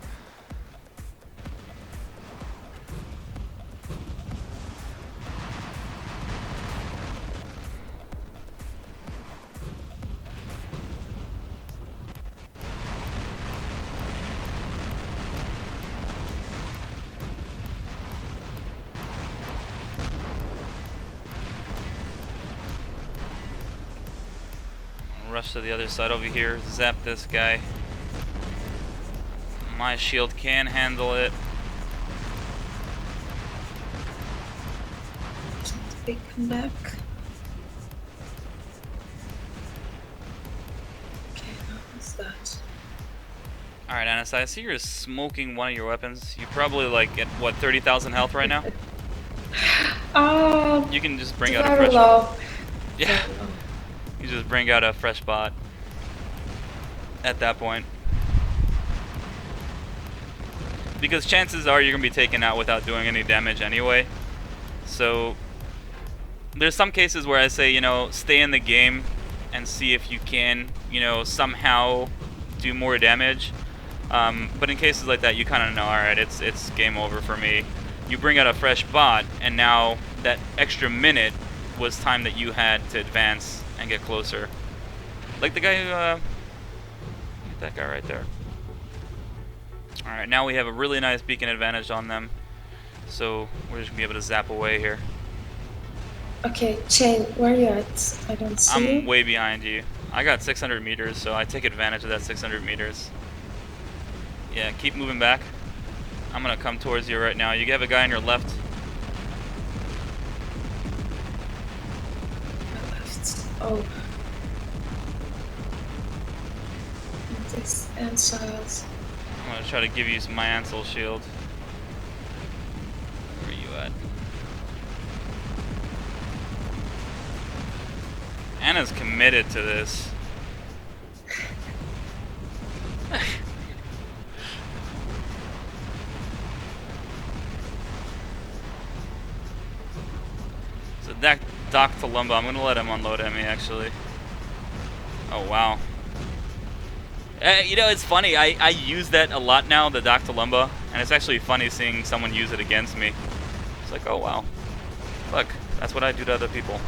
Rush to the other side over here, zap this guy. My shield can handle it. Big comeback. Okay, what's that? Alright, Ancile, I see you're smoking one of your weapons. You probably like at what, 30,000 health right now? Oh, You can just bring out a very fresh low. Yeah. Very low. You just bring out a fresh bot at that point. Because chances are you're going to be taken out without doing any damage anyway. So there's some cases where I say, you know, stay in the game and see if you can, you know, somehow do more damage. But in cases like that, you kind of know, alright, it's game over for me. You bring out a fresh bot, and now that extra minute was time that you had to advance and get closer. Like the guy who, get that guy right there. Alright, now we have a really nice beacon advantage on them. So we're just gonna be able to zap away here. Okay, Chain, where are you at? I don't see I'm you. way behind you. I got 600 meters, so I take advantage of that 600 meters. Yeah, keep moving back. I'm gonna come towards you right now. You have a guy on your left. Oh. This Anciles. I'm gonna try to give you my Ancile shield. Where are you at? Anna's committed to this. So that Doc Tulumba, I'm gonna let him unload at me actually. Oh wow. You know, it's funny, I use that a lot now, the Doc Tulumba, and it's actually funny seeing someone use it against me. It's like, oh wow. Look, that's what I do to other people.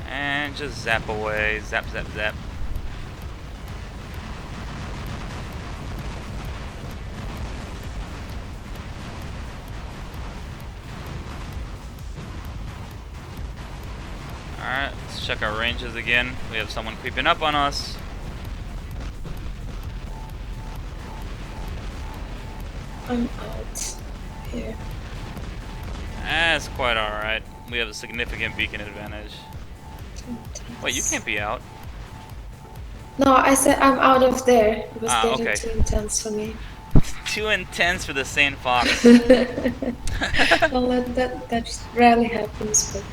And just zap away. Zap, zap, zap. Alright, let's check our ranges again. We have someone creeping up on us. I'm out here. That's quite alright. We have a significant beacon advantage. Wait, you can't be out. No, I said I'm out of there. It was getting Okay. too intense for me. Too intense for the sane fox. Well, that rarely happens, but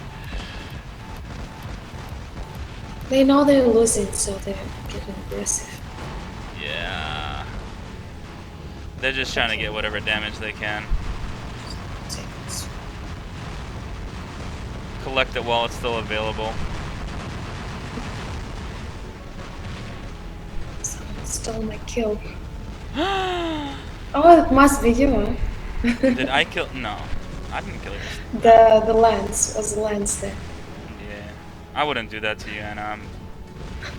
they know they're losing, so they're getting aggressive. Yeah. They're just trying to get whatever damage they can. Collect it while it's still available. Someone stole my kill. Oh, it must be you, huh? Did I kill? No, I didn't kill you. The lance was the lance there. Yeah, I wouldn't do that to you, Anna.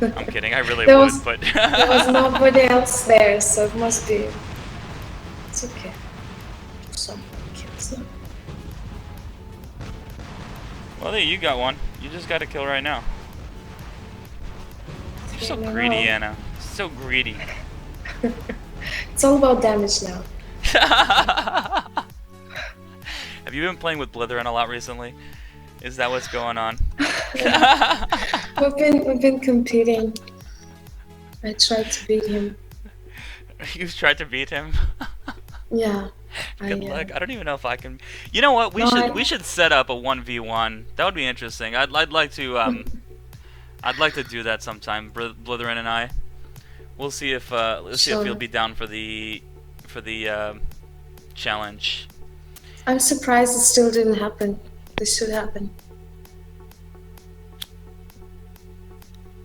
I'm kidding. I really There would, was- but There was nobody else there, so it must be. It's okay. Someone kills them. well, there you got one. You just got a kill right now. You're so Yeah, I greedy, know. Anna. So greedy. It's all about damage now. Have you been playing with Blithering a lot recently? Is that what's going on? We've been competing. I tried to beat him. You've tried to beat him. Yeah. Good luck. I don't even know if I can. You know what? We should set up a 1v1. That would be interesting. I'd like to I'd like to do that sometime. Blithering and I. We'll see if if you'll be down for the challenge. I'm surprised it still didn't happen. This should happen.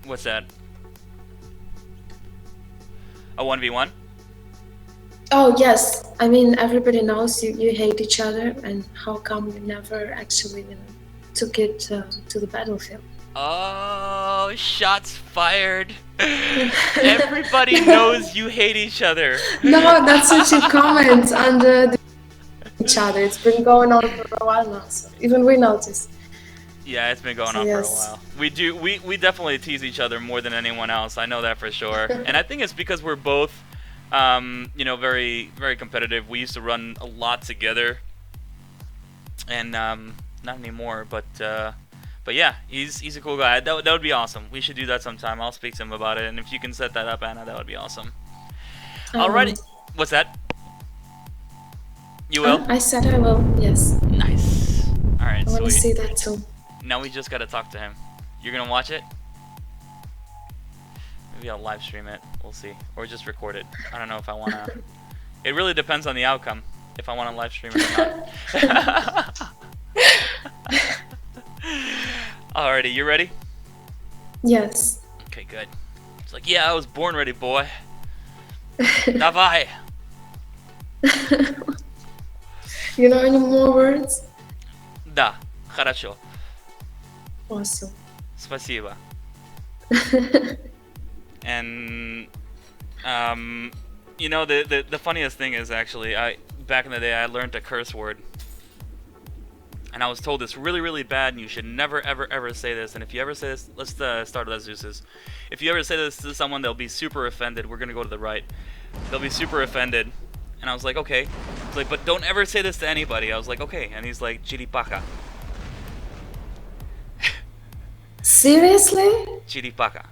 What's that? A 1v1? Oh yes, I mean everybody knows you hate each other, and how come you never actually took it to the battlefield? Oh, shots fired! Everybody knows you hate each other. No, that's what you comment under each other. It's been going on for a while now, so even we noticed. Yeah, it's been going on for a while. We definitely tease each other more than anyone else. I know that for sure. And I think it's because we're both, you know, very competitive. We used to run a lot together, and not anymore. But yeah, he's a cool guy. That would be awesome. We should do that sometime. I'll speak to him about it, and if you can set that up, Anna, that would be awesome. Alrighty, what's that? You will? I said I will. Yes. Nice. All right, I want to sweet. see that too. Now we just gotta talk to him. You're gonna watch it? Maybe I'll live stream it. We'll see. Or just record it. I don't know if I wanna. It really depends on the outcome. If I wanna live stream it or not. Alrighty, you ready? Yes. Okay, good. It's like, yeah, I was born ready, boy. Давай. You know any more words? Да, хорошо. Awesome. Спасибо. And you know, the funniest thing is actually, back in the day I learned a curse word, and I was told it's really bad, and you should never ever say this. And if you ever say this, let's start with that, Zues. If you ever say this to someone, they'll be super offended. We're gonna go to the right. They'll be super offended. And I was like, okay. He's like, but don't ever say this to anybody. I was like, okay. And he's like, chiripaca. Seriously? Chiripaca.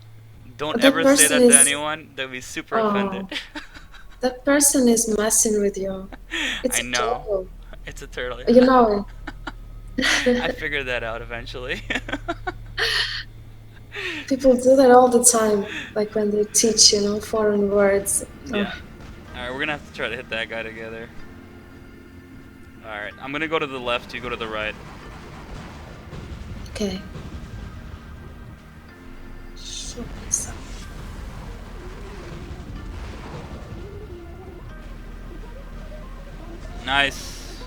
Don't That ever say person that to is- anyone. They'll be super offended. That person is messing with you. It's I a know. turtle. It's a turtle. You know. I figured that out eventually. People do that all the time, like when they teach, foreign words. Yeah. Alright, we're gonna have to try to hit that guy together. Alright, I'm gonna go to the left, you go to the right. Okay. Show myself. Nice.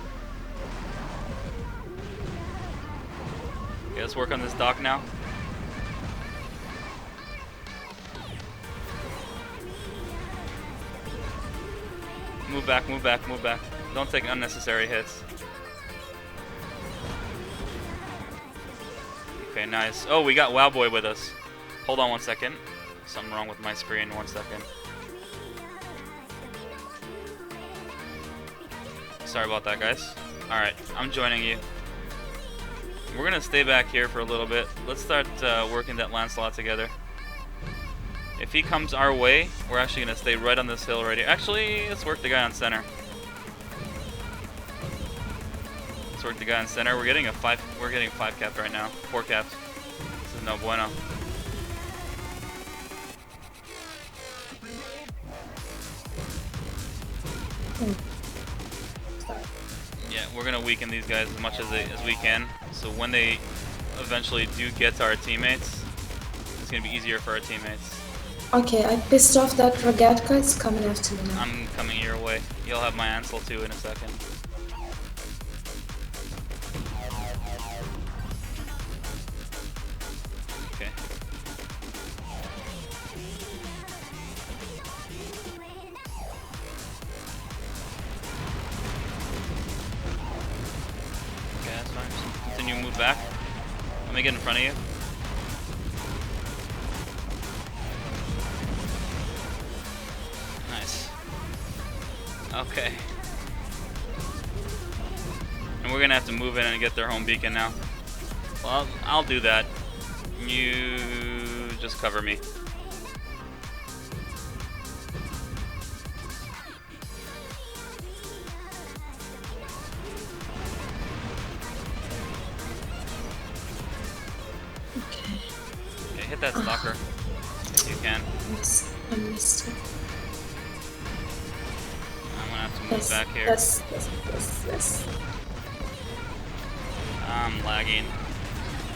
Okay, let's work on this dock now. Move back, move back, move back. Don't take unnecessary hits. Okay, nice. Oh, we got Wowboy with us. Hold on 1 second. Something wrong with my screen. 1 second. Sorry about that, guys. Alright, I'm joining you. We're gonna stay back here for a little bit. Let's start working that Lancelot together. If he comes our way, we're actually gonna stay right on this hill right here. Actually, let's work the guy on center. Let's work the guy on center. We're getting 5 capped right now. 4 capped. This is no bueno. Yeah, we're gonna weaken these guys as much as we can. So when they eventually do get to our teammates, it's gonna be easier for our teammates. Okay, I pissed off that Rogatka. It's coming after me now. I'm coming your way. You'll have my Ancile too in a second. Okay. Okay, that's fine. Just continue to move back. Let me get in front of you. Nice. Okay. And we're gonna have to move in and get their home beacon now. Well, I'll do that. You just cover me. Okay, hit that Stalker if you can. I missed it. I'm gonna have to move back here. Yes. I'm lagging.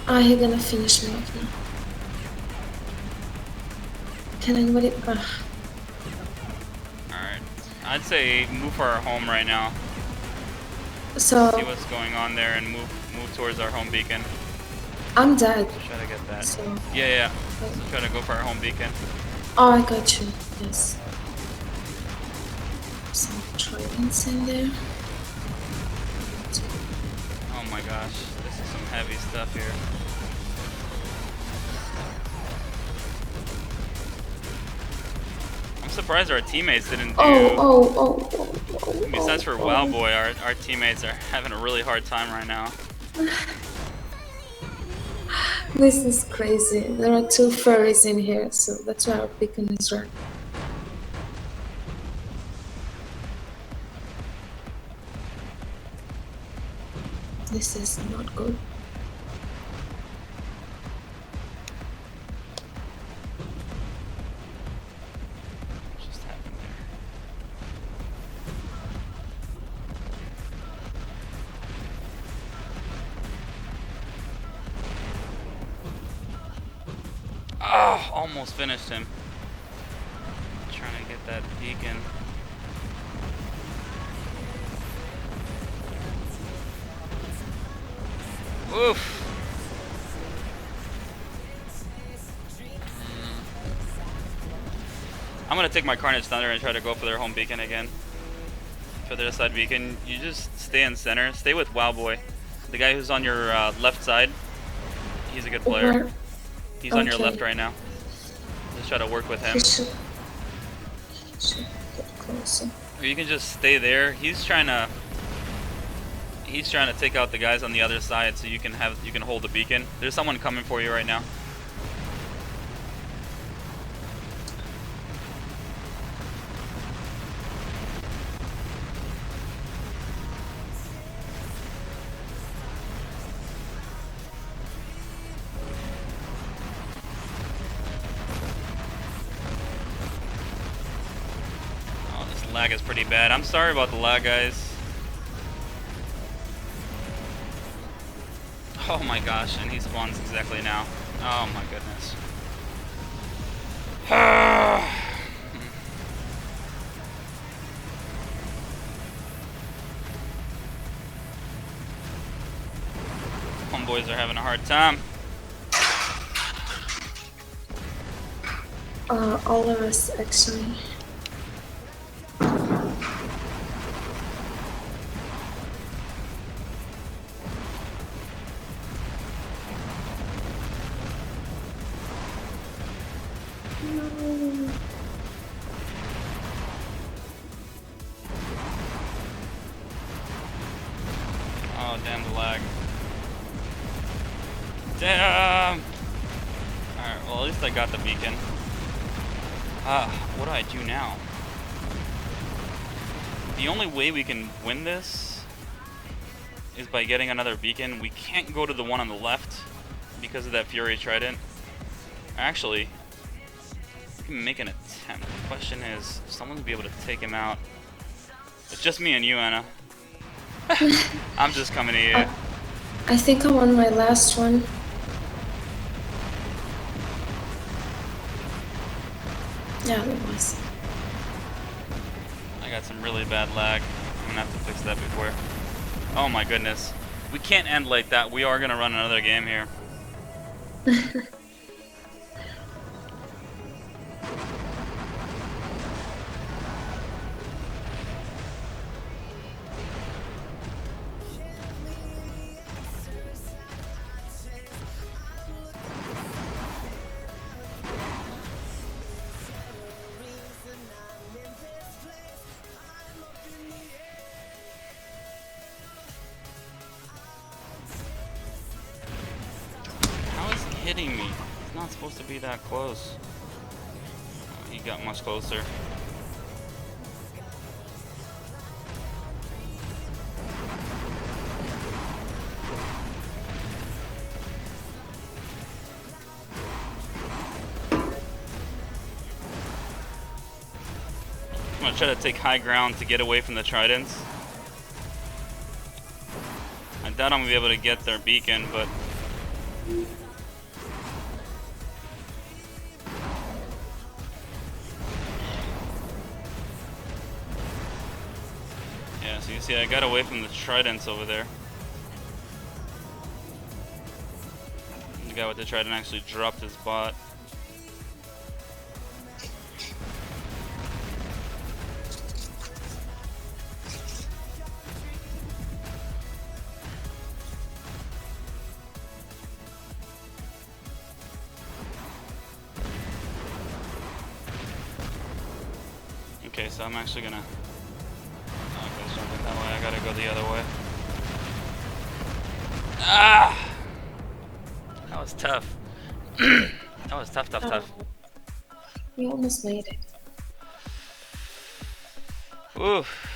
Ah, you're gonna finish me off now. Can anybody? Alright. I'd say move for our home right now. So See what's going on there and move towards our home beacon. I'm dead. Try to get that. So Yeah. So try to go for our home beacon. oh, I got you. Yes. Some Tridents in there. Oh my gosh, this is some heavy stuff here. I'm surprised our teammates didn't do. Besides for Wowboy, our teammates are having a really hard time right now. This is crazy. There are 2 furries in here, so that's why our beacon is red. This is not good. What just happened there? Oh, almost finished him. Trying to get that beacon. Oof. I'm gonna take my Carnage Thunder and try to go for their home beacon again. For their side beacon, you just stay in center. Stay with Wowboy. The guy who's on your left side, he's a good player. He's on your left right now. Just try to work with him. He should get closer. Or you can just stay there. He's trying to take out the guys on the other side so you can hold the beacon. There's someone coming for you right now. Oh, this lag is pretty bad. I'm sorry about the lag, guys. Oh my gosh, and he spawns exactly now. Oh my goodness. Homeboys are having a hard time. All of us actually. Damn the lag. Damn! Alright, well at least I got the beacon. What do I do now? The only way we can win this is by getting another beacon. We can't go to the one on the left because of that Fury Trident. Actually, we can make an attempt. The question is, if someone will be able to take him out. It's just me and you, Anna. I'm just coming to you. I think I'm on my last one. Yeah, it was. I got some really bad lag. I'm gonna have to fix that before. Oh my goodness. We can't end like that. We are gonna run another game here. Hitting me. It's not supposed to be that close. Oh, he got much closer. I'm gonna try to take high ground to get away from the Tridents. I doubt I'm gonna be able to get their beacon, but yeah, so you see I got away from the Tridents over there. The guy with the Trident actually dropped his bot. Okay, so I'm actually gonna... Okay, it's jumping that way. I gotta go the other way. Ah! That was tough. That was tough. You almost made it. Oof.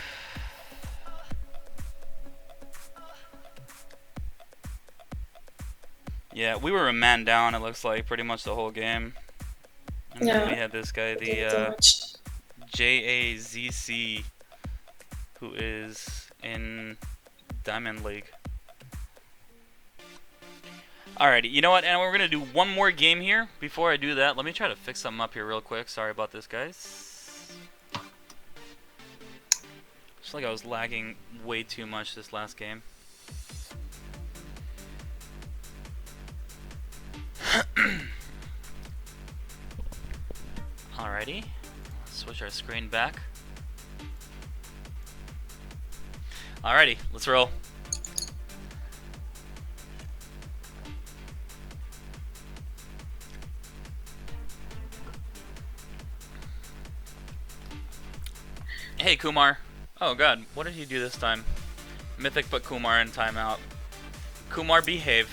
Yeah, we were a man down, it looks like, pretty much the whole game. And Yeah. then we had this guy, the JAZC, who is in Diamond League. Alrighty, you know what, and we're going to do one more game here. Before I do that, let me try to fix something up here real quick. Sorry about this, guys. Just like I was lagging way too much this last game. Alrighty, let's switch our screen back. Alrighty, let's roll. Hey Kumar. Oh god, what did he do this time? Mythic put Kumar in timeout. Kumar, behave.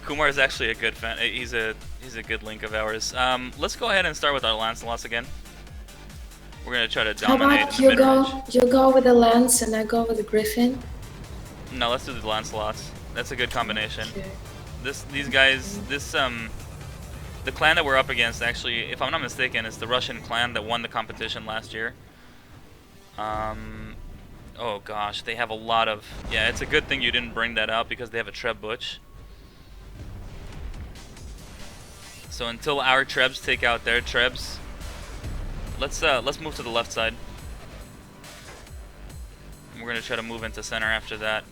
Kumar is actually a good fan. He's a good link of ours. Let's go ahead and start with our Lancelots again. We're gonna try to dominate. How about you go with the Lance and I go with the Griffin? No, let's do the Lancelots. That's a good combination. Okay. These guys, the clan that we're up against, actually, if I'm not mistaken, is the Russian clan that won the competition last year. Oh gosh, they have a lot of... Yeah, it's a good thing you didn't bring that out because they have a Trebuchet. So until our Trebs take out their Trebs, let's move to the left side. We're gonna try to move into center after that.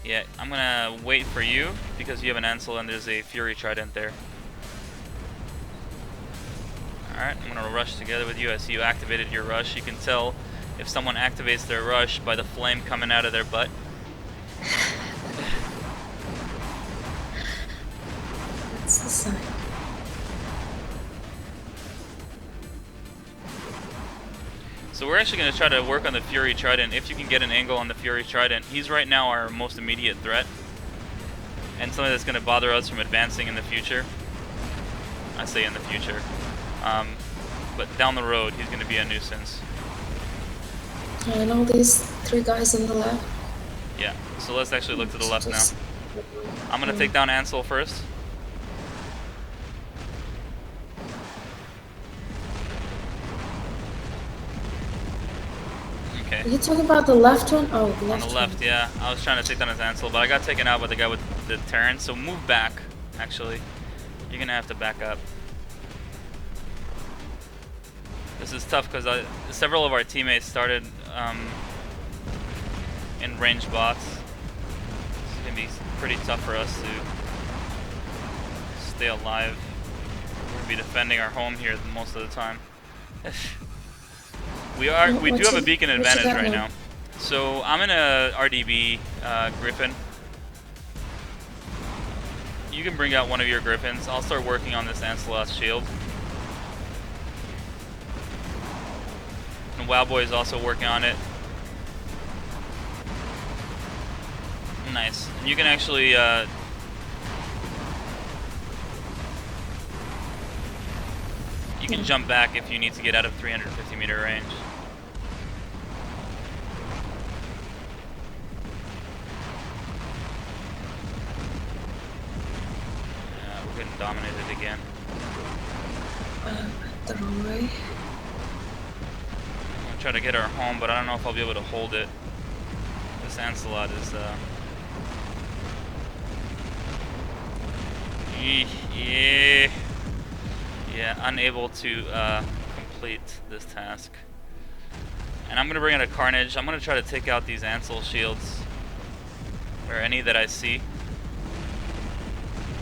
Yeah, I'm gonna wait for you because you have an Ancile and there's a Fury Trident there. Alright, I'm gonna rush together with you. I see you activated your rush. You can tell if someone activates their rush by the flame coming out of their butt. That's the sign. So we're actually going to try to work on the Fury Trident, if you can get an angle on the Fury Trident. He's right now our most immediate threat, and something that's going to bother us from advancing in the future. I say in the future. But down the road, he's going to be a nuisance. And all these 3 guys on the left. Yeah, so let's actually look to the left now. I'm going to take down Ancile first. Okay. Are you talking about the left one? Oh, the left On the left, one. yeah. I was trying to take down his Ancile, but I got taken out by the guy with the Taran, so move back, actually. You're going to have to back up. This is tough because several of our teammates started in ranged bots. It's going to be pretty tough for us to stay alive. We're going to be defending our home here most of the time. We do have a beacon advantage right now. So I'm in a RDB Griffin. You can bring out one of your Griffins. I'll start working on this Lancelot's shield. And Wowboy is also working on it. Nice. And you can actually you can jump back if you need to get out of 350 meter range. We're getting dominated again. The wrong way. I'm gonna try to get our home, but I don't know if I'll be able to hold it. This Ancilot is unable to complete this task. And I'm gonna bring in a Carnage. I'm gonna try to take out these Ancile shields, or any that I see.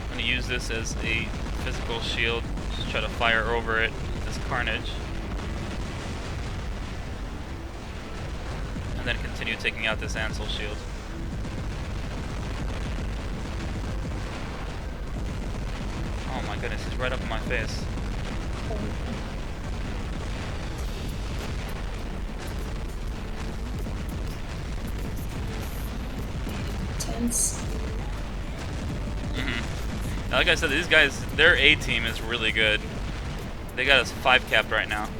I'm gonna use this as a physical shield. Just try to fire over it with this Carnage. And then continue taking out this Ancile shield. Oh my goodness, he's right up in my face. Tense. Now, like I said, these guys, their A team is really good. They got us 5 capped right now.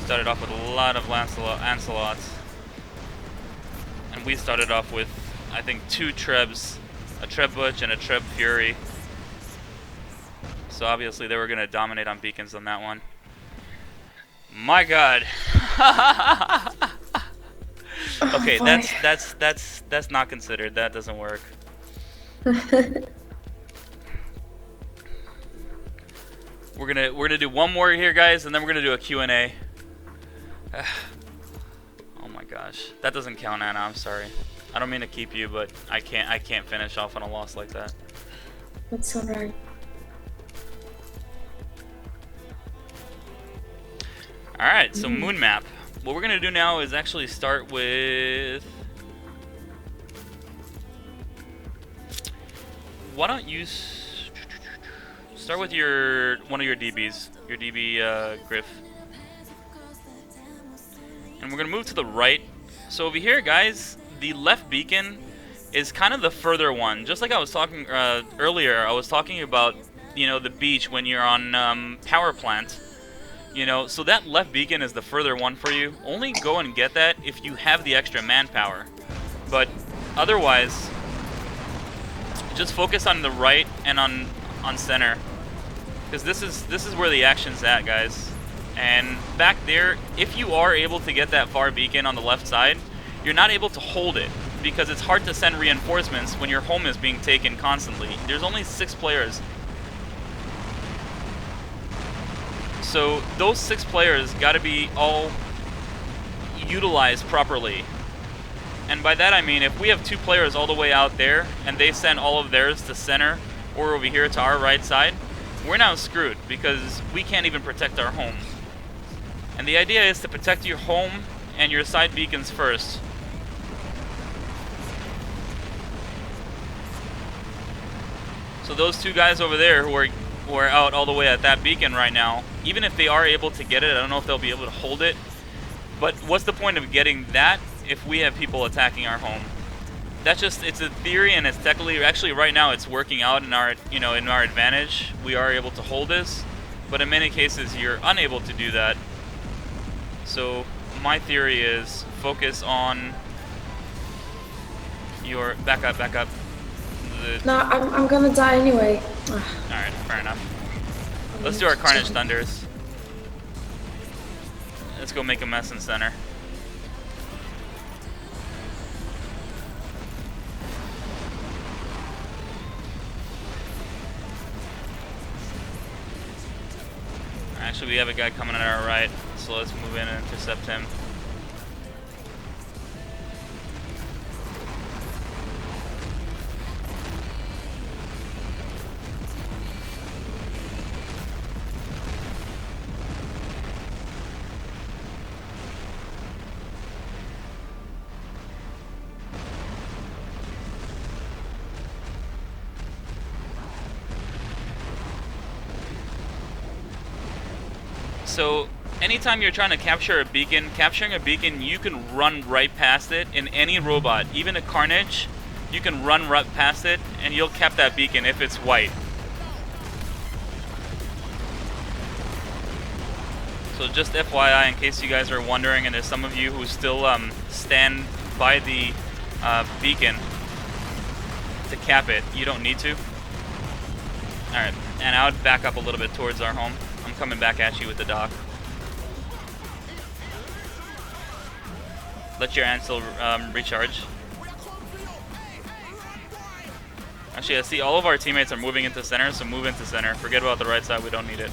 Started off with a lot of Lancelots. And we started off with, I think, 2 Trebs. A Treb Butch and a Treb Fury. So obviously they were going to dominate on beacons on that one. My god. Okay, Oh, that's not considered. That doesn't work. We're gonna do one more here, guys, and then we're gonna do a Q&A. Oh my gosh, that doesn't count, Anna. I'm sorry. I don't mean to keep you, but I can't finish off on a loss like that. That's alright. All right, so moon map. What we're gonna do now is actually start with. Why don't you start with one of your DBs, your DB Griff, and we're gonna move to the right. So over here, guys, the left beacon is kind of the further one. Just like I was talking earlier, I was talking about, you know, the beach when you're on power plant. You know, so that left beacon is the further one for you. Only go and get that if you have the extra manpower. But otherwise, just focus on the right and on center, because this is where the action's at, guys. And back there, if you are able to get that far beacon on the left side, you're not able to hold it because it's hard to send reinforcements when your home is being taken constantly. There's only 6 players. So those 6 players got to be all utilized properly. And by that I mean, if we have 2 players all the way out there and they send all of theirs to center or over here to our right side, we're now screwed because we can't even protect our home. And the idea is to protect your home and your side beacons first. So those two guys over there who are out all the way at that beacon right now, even if they are able to get it, I don't know if they'll be able to hold it. But what's the point of getting that if we have people attacking our home? That's just, it's a theory, and it's technically, actually right now it's working out in our, in our advantage. We are able to hold this, but in many cases you're unable to do that. So my theory is focus on your, back up. No, I'm gonna die anyway. Alright, fair enough. Let's do our Carnage Thunders. Let's go make a mess in center. Actually, we have a guy coming at our right, so let's move in and intercept him. So anytime you're trying to capture a beacon, capturing a beacon, you can run right past it in any robot. Even a Carnage, you can run right past it and you'll cap that beacon if it's white. So just FYI, in case you guys are wondering, and there's some of you who still stand by the beacon to cap it, you don't need to. Alright, and I would back up a little bit towards our home. I'm coming back at you with the dock. Let your Ancile recharge. Actually, I see all of our teammates are moving into center, so move into center. Forget about the right side, we don't need it.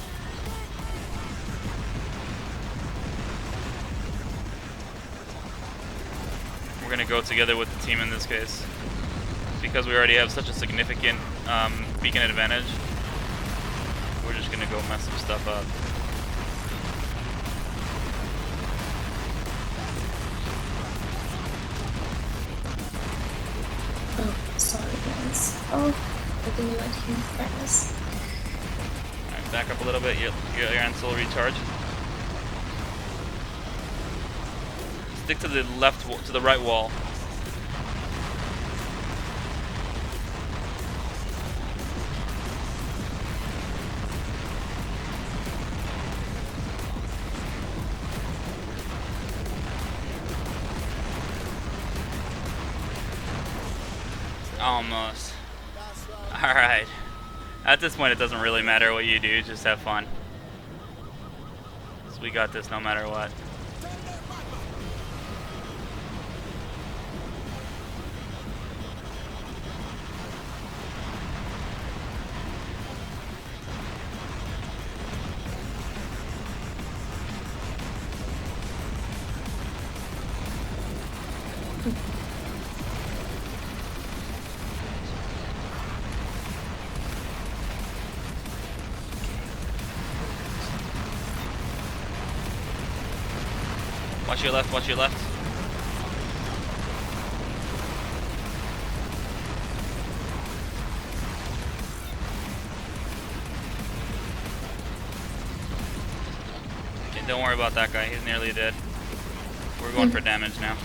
We're going to go together with the team in this case. Because we already have such a significant beacon advantage. We're just gonna go mess some stuff up. Oh, sorry guys. Oh, I didn't let him pass. Alright, back up a little bit, your Ancile recharge. Stick to the left, to the right wall. Almost. Alright. At this point, it doesn't really matter what you do, just have fun. So we got this no matter what. Watch your left, watch your left. Okay, don't worry about that guy, he's nearly dead. We're going for damage now.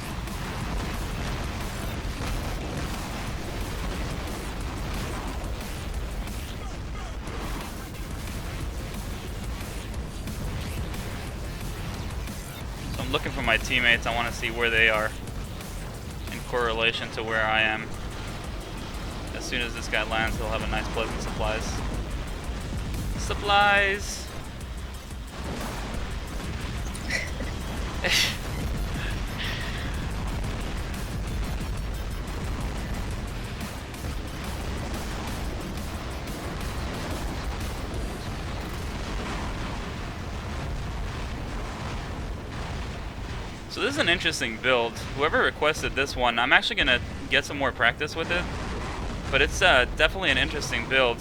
I'm looking for my teammates. I want to see where they are in correlation to where I am. As soon as this guy lands, he'll have a nice pleasant supplies. Supplies! So this is an interesting build. Whoever requested this one, I'm actually going to get some more practice with it. But it's definitely an interesting build.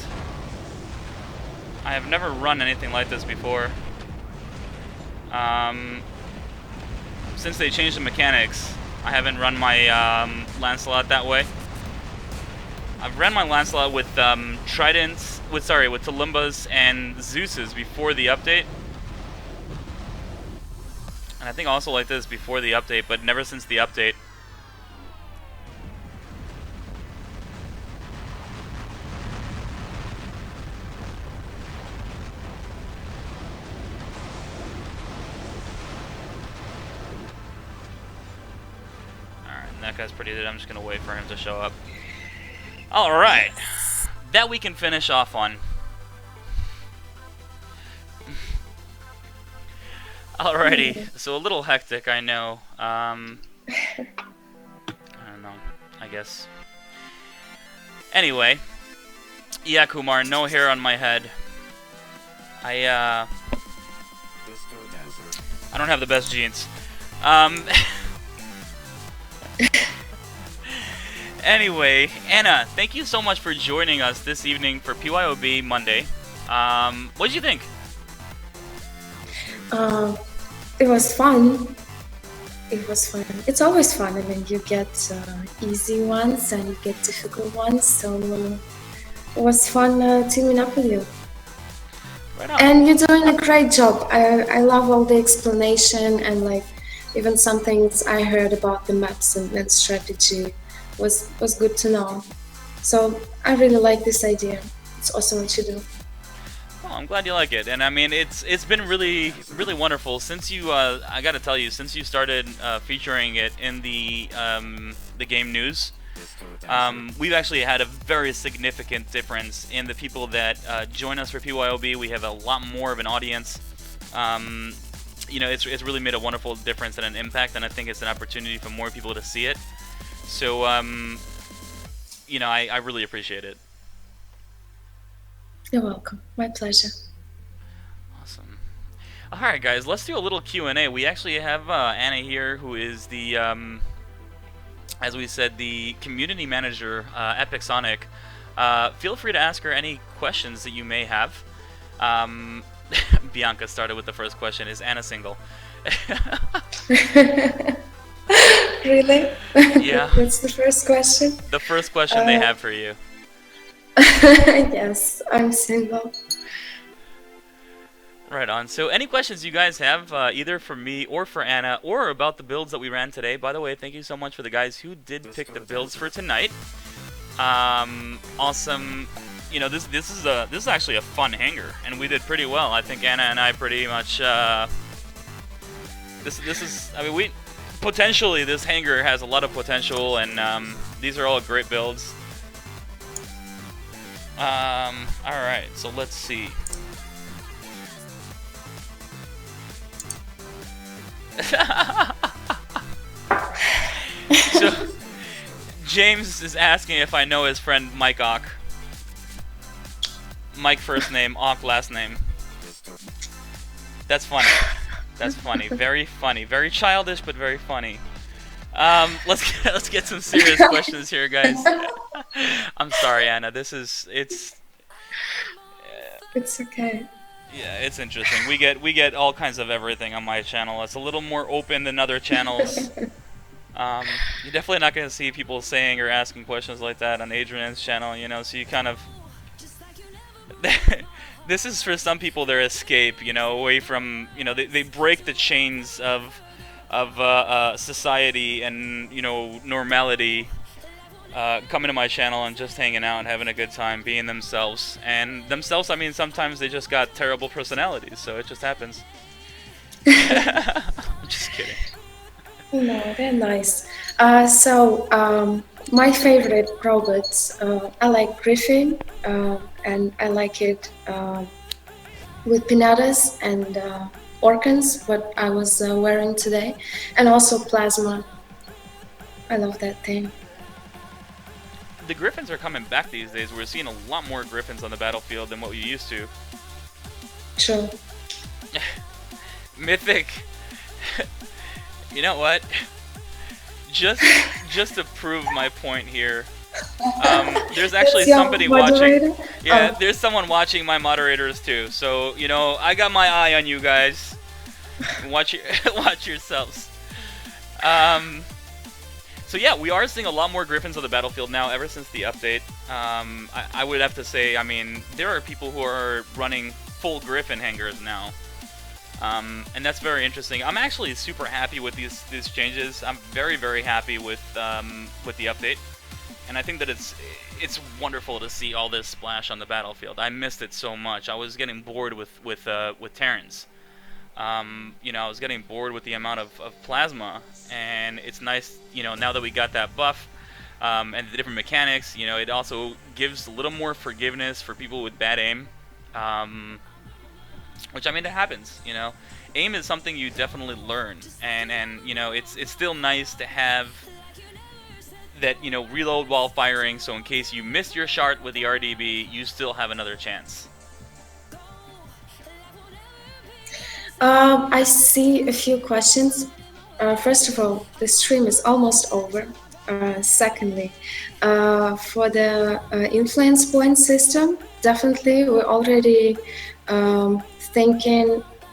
I have never run anything like this before. Since they changed the mechanics, I haven't run my Lancelot that way. I've ran my Lancelot with Tridents, with Tulumbas and Zues before the update. And I think also like this before the update, but never since the update. Alright, that guy's pretty good. I'm just going to wait for him to show up. Alright. That we can finish off on. Alrighty, so a little hectic, I know. I don't know, I guess. Anyway, yeah, Kumar, no hair on my head. I don't have the best genes. Anyway, Anna, thank you so much for joining us this evening for PYOB Monday. What did you think? It was fun. It was fun. It's always fun. I mean, you get easy ones and you get difficult ones. So it was fun teaming up with you. Right on. And you're doing a great job. I love all the explanation and like even some things I heard about the maps and strategy was good to know. So I really like this idea. It's awesome what you do. Oh, I'm glad you like it, and I mean it's been really wonderful since you I gotta tell you, since you started featuring it in the game news. We've actually had a very significant difference in the people that join us for PYOB. We have a lot more of an audience. You know, it's really made a wonderful difference and an impact, and I think it's an opportunity for more people to see it. So you know, I really appreciate it. You're welcome. My pleasure. Awesome. All right, guys, let's do a little Q&A. We actually have Anna here, who is the, as we said, the community manager at Pixonic. Feel free to ask her any questions that you may have. Bianca started with the first question: is Anna single? Really? Yeah. That's the first question? The first question they have for you. Yes, I'm single. Right on. So any questions you guys have, either for me or for Anna, or about the builds that we ran today. By the way, thank you so much for the guys who did pick the builds for tonight. Awesome. You know, this is actually a fun hangar, and we did pretty well. I think Anna and I pretty much this is, I mean, potentially this hangar has a lot of potential, and these are all great builds. Alright, so let's see. So, James is asking if I know his friend Mike Ock. Mike first name, Ock last name. That's funny. That's funny. Very funny. Very childish, but very funny. Let's get some serious questions here, guys. I'm sorry, Anna. It's okay. Yeah, it's interesting. We get all kinds of everything on my channel. It's a little more open than other channels. You're definitely not going to see people saying or asking questions like that on Adrian's channel, you know. So you kind of this is for some people their escape, you know, away from, you know, they break the chains of society and, you know, normality, coming to my channel and just hanging out and having a good time, being themselves. And themselves, I mean, sometimes they just got terrible personalities, so it just happens. I'm just kidding. No, they're nice. My favorite robots, I like Griffin, and I like it with Pinatas and Orkans, what I was wearing today, and also Plasma. I love that thing. The Griffins are coming back these days. We're seeing a lot more Griffins on the battlefield than what we used to. True. Mythic. You know what? Just to prove my point here, there's actually somebody watching. Yeah, oh. There's someone watching my moderators too. So, you know, I got my eye on you guys. Watch yourselves. So yeah, we are seeing a lot more Griffins on the battlefield now ever since the update. I would have to say, I mean, there are people who are running full Griffin hangars now. And that's very interesting. I'm actually super happy with these changes. I'm very, very happy with the update. And I think that it's wonderful to see all this splash on the battlefield. I missed it so much. I was getting bored with Terrans. You know, I was getting bored with the amount of plasma, and it's nice, you know, now that we got that buff and the different mechanics. You know, it also gives a little more forgiveness for people with bad aim, which, I mean, that happens. You know, aim is something you definitely learn, and you know, it's still nice to have that, you know, reload while firing, so in case you missed your shot with the RDB, you still have another chance. I see a few questions. First of all, the stream is almost over. Secondly, for the influence point system, definitely we're already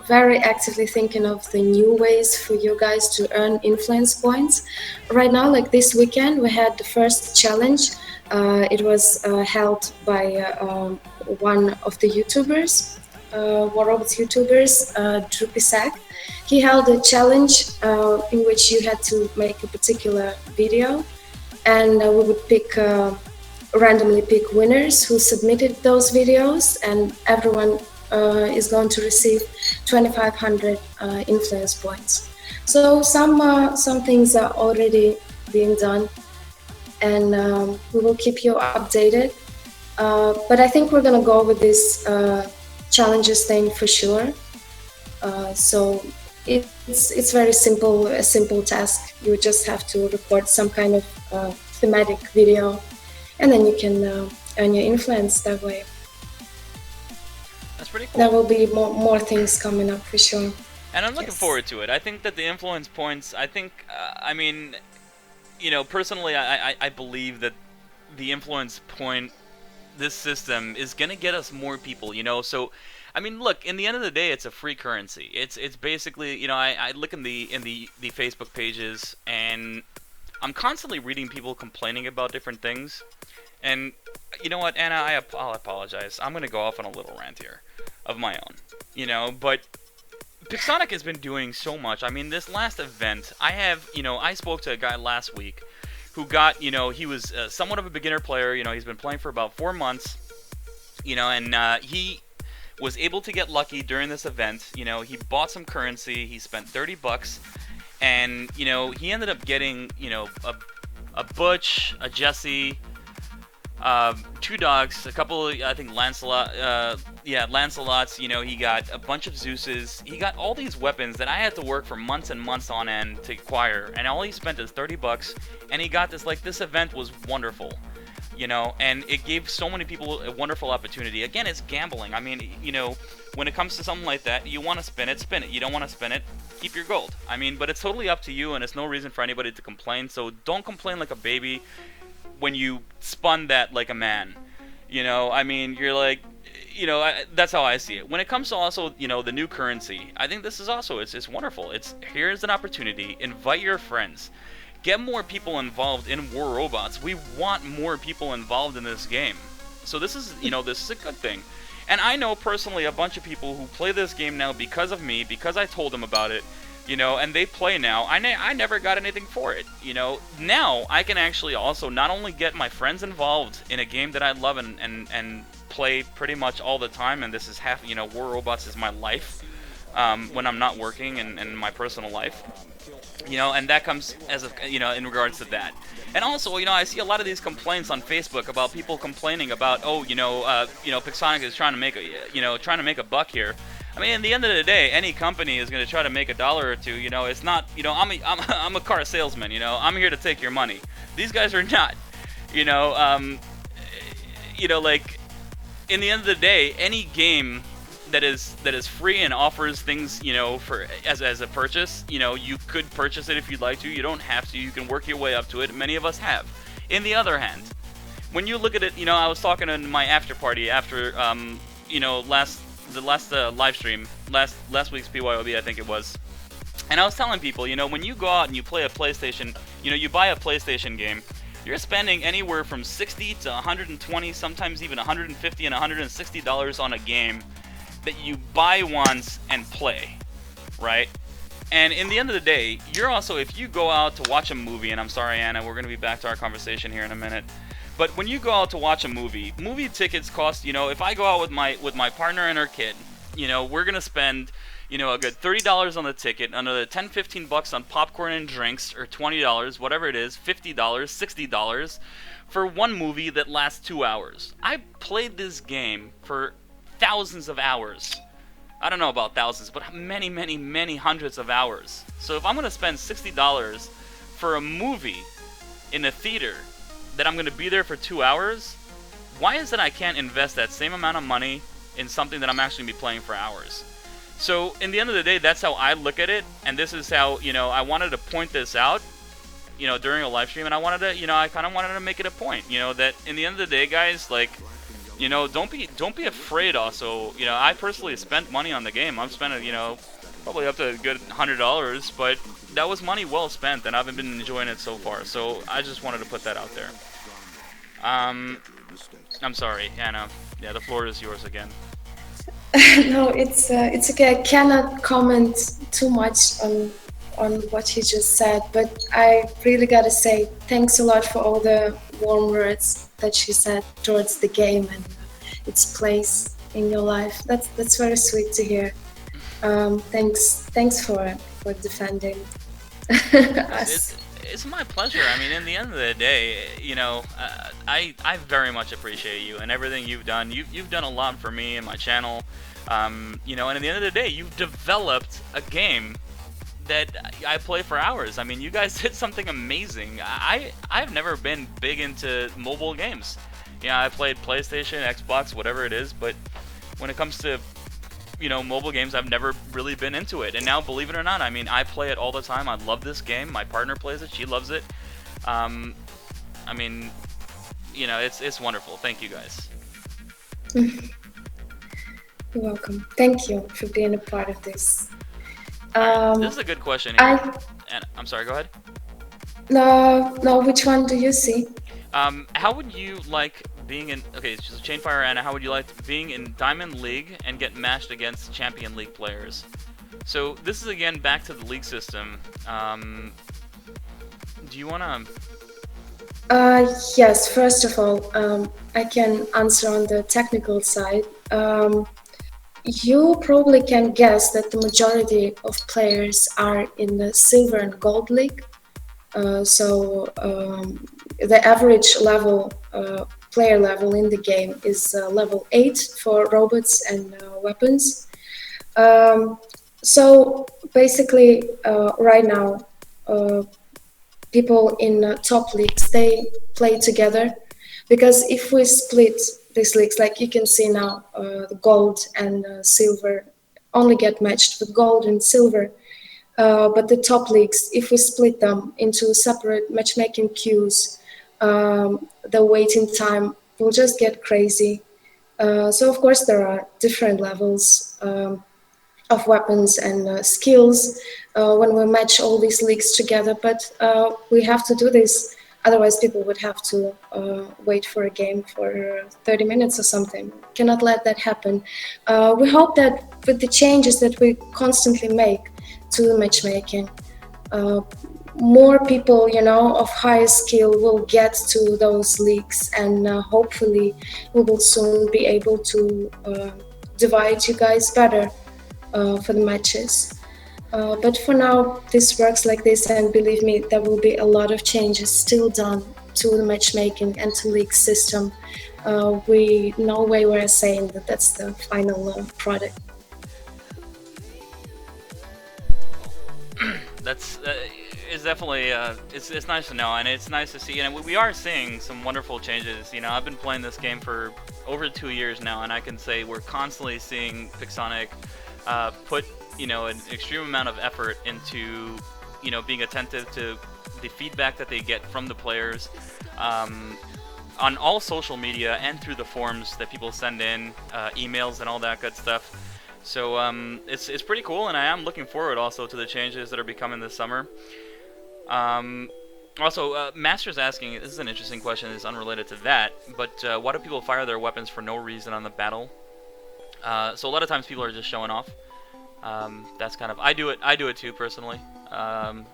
very actively thinking of the new ways for you guys to earn influence points. Right now, like this weekend, we had the first challenge. It was held by one of the YouTubers. War Robots YouTubers, Trebuchet. He held a challenge in which you had to make a particular video, and we would randomly pick winners who submitted those videos, and everyone is going to receive 2,500 influence points. So some things are already being done, and we will keep you updated. But I think we're gonna go with this challenges thing for sure. So it's very simple, a simple task. You just have to record some kind of thematic video, and then you can earn your influence that way. That's pretty cool. There will be more things coming up for sure. And I'm looking forward to it. I think that the influence points, I mean, you know, personally, I believe that the influence point, this system is gonna get us more people, you know. So, I mean, look, in the end of the day, it's a free currency. It's basically, you know, I look in the Facebook pages, and I'm constantly reading people complaining about different things. And you know what, Anna, I'll apologize. I'm gonna go off on a little rant here of my own, you know. But Pixonic has been doing so much. I mean, this last event, I spoke to a guy last week who got, you know, he was somewhat of a beginner player. You know, he's been playing for about 4 months, you know, and he was able to get lucky during this event. You know, he bought some currency, he spent $30, and, you know, he ended up getting, you know, a Butch, a Jesse, 2 dogs, a couple of, I think, Lancelots, you know, he got a bunch of Zues, he got all these weapons that I had to work for months and months on end to acquire, and all he spent is $30, and he got this. Like, this event was wonderful, you know, and it gave so many people a wonderful opportunity. Again, it's gambling. I mean, you know, when it comes to something like that, you want to spin it, you don't want to spin it, keep your gold. I mean, but it's totally up to you, and it's no reason for anybody to complain, so don't complain like a baby when you spun that like a man. You know, I mean, you're like, you know, that's how I see it. When it comes to also, you know, the new currency, I think this is also, it's wonderful. Here's an opportunity, invite your friends. Get more people involved in War Robots. We want more people involved in this game. So this is, you know, this is a good thing. And I know personally a bunch of people who play this game now because of me, because I told them about it, you know, and they play now. I never got anything for it, you know. Now I can actually also not only get my friends involved in a game that I love and play pretty much all the time, and this is half, you know, War Robots is my life when I'm not working and in my personal life, you know, and that comes as a, you know, in regards to that. And also, you know, I see a lot of these complaints on Facebook about people complaining about, oh, you know, Pixonic is trying to make a buck here. I mean, in the end of the day, any company is going to try to make $1 or $2. You know, it's not, you know, I'm a car salesman. You know, I'm here to take your money. These guys are not. You know, like, in the end of the day, any game that is free and offers things, you know, for as a purchase, you know, you could purchase it if you'd like to. You don't have to. You can work your way up to it. Many of us have. In the other hand, when you look at it, you know, I was talking in my after party after, you know, the last live stream, last week's PYOB, I think it was, And I was telling people, when you go out and you play a PlayStation, you buy a PlayStation game, you're spending anywhere from $60 to $120, sometimes even $150 and $160 on a game that you buy once and play, right? And in the end of the day, you're also, if you go out to watch a movie, and I'm sorry, Anna, we're going to be back to our conversation here in a minute, but when you go out to watch a movie tickets cost, if I go out with my partner and her kid, we're going to spend, a good $30 on the ticket, another $10-15 on popcorn and drinks, or $20, whatever it is, $50, $60 for one movie that lasts 2 hours. I played this game for thousands of hours. I don't know about thousands, but many, many, many hundreds of hours. So if I'm going to spend $60 for a movie in a theater that I'm going to be there for 2 hours, why is it I can't invest that same amount of money in something that I'm actually going to be playing for hours? So in the end of the day, that's how I look at it, and this is how, I wanted to point this out, during a live stream, and I wanted to, I kind of wanted to make it a point, that in the end of the day, guys, like, don't be afraid also. I personally spent money on the game. I've spent, probably up to a good $100, but that was money well spent, and I've been enjoying it so far. So I just wanted to put that out there. I'm sorry, Anna. Yeah, the floor is yours again. No, it's okay. I cannot comment too much on what he just said, but I really gotta say thanks a lot for all the warm words that she said towards the game and its place in your life. That's very sweet to hear. Thanks for defending us. It's my pleasure. I mean, in the end of the day, I very much appreciate you and everything you've done. You've done a lot for me and my channel. And in the end of the day, you've developed a game that I play for hours. I mean, you guys did something amazing. I've never been big into mobile games. I played PlayStation, Xbox, whatever it is, but when it comes to mobile games, I've never really been into it. And now, believe it or not, I mean, I play it all the time. I love this game. My partner plays it. She loves it. I mean, it's wonderful. Thank you, guys. You're welcome. Thank you for being a part of this. This is a good question here. And I'm sorry, go ahead. No, which one do you see? How would you like being in... Okay, so Chainfire Anna, how would you like being in Diamond League and get matched against Champion League players? So, this is again back to the league system. Do you want to... Yes, first of all, I can answer on the technical side. You probably can guess that the majority of players are in the Silver and Gold League. So the average level, player level in the game is level 8 for robots and weapons. So basically, right now, people in top leagues, they play together, because if we split these leagues, like you can see now, the gold and silver only get matched with gold and silver. But the top leagues, if we split them into separate matchmaking queues, the waiting time will just get crazy. So of course there are different levels of weapons and skills when we match all these leagues together, but we have to do this. Otherwise, people would have to wait for a game for 30 minutes or something. Cannot let that happen. We hope that with the changes that we constantly make to the matchmaking, more people, of higher skill will get to those leagues, and hopefully we will soon be able to divide you guys better for the matches. But for now, this works like this, and believe me, there will be a lot of changes still done to the matchmaking and to league system. We no way we're saying that that's the final product. That's it's definitely it's nice to know, and it's nice to see, and we are seeing some wonderful changes. I've been playing this game for over 2 years now, and I can say we're constantly seeing Pixonic put an extreme amount of effort into being attentive to the feedback that they get from the players on all social media and through the forums that people send in, emails and all that good stuff. So it's pretty cool, and I am looking forward also to the changes that are becoming this summer. Also, Master's asking, this is an interesting question, it's unrelated to that, but why do people fire their weapons for no reason on the battle? So a lot of times people are just showing off. That's kind of, I do it too personally.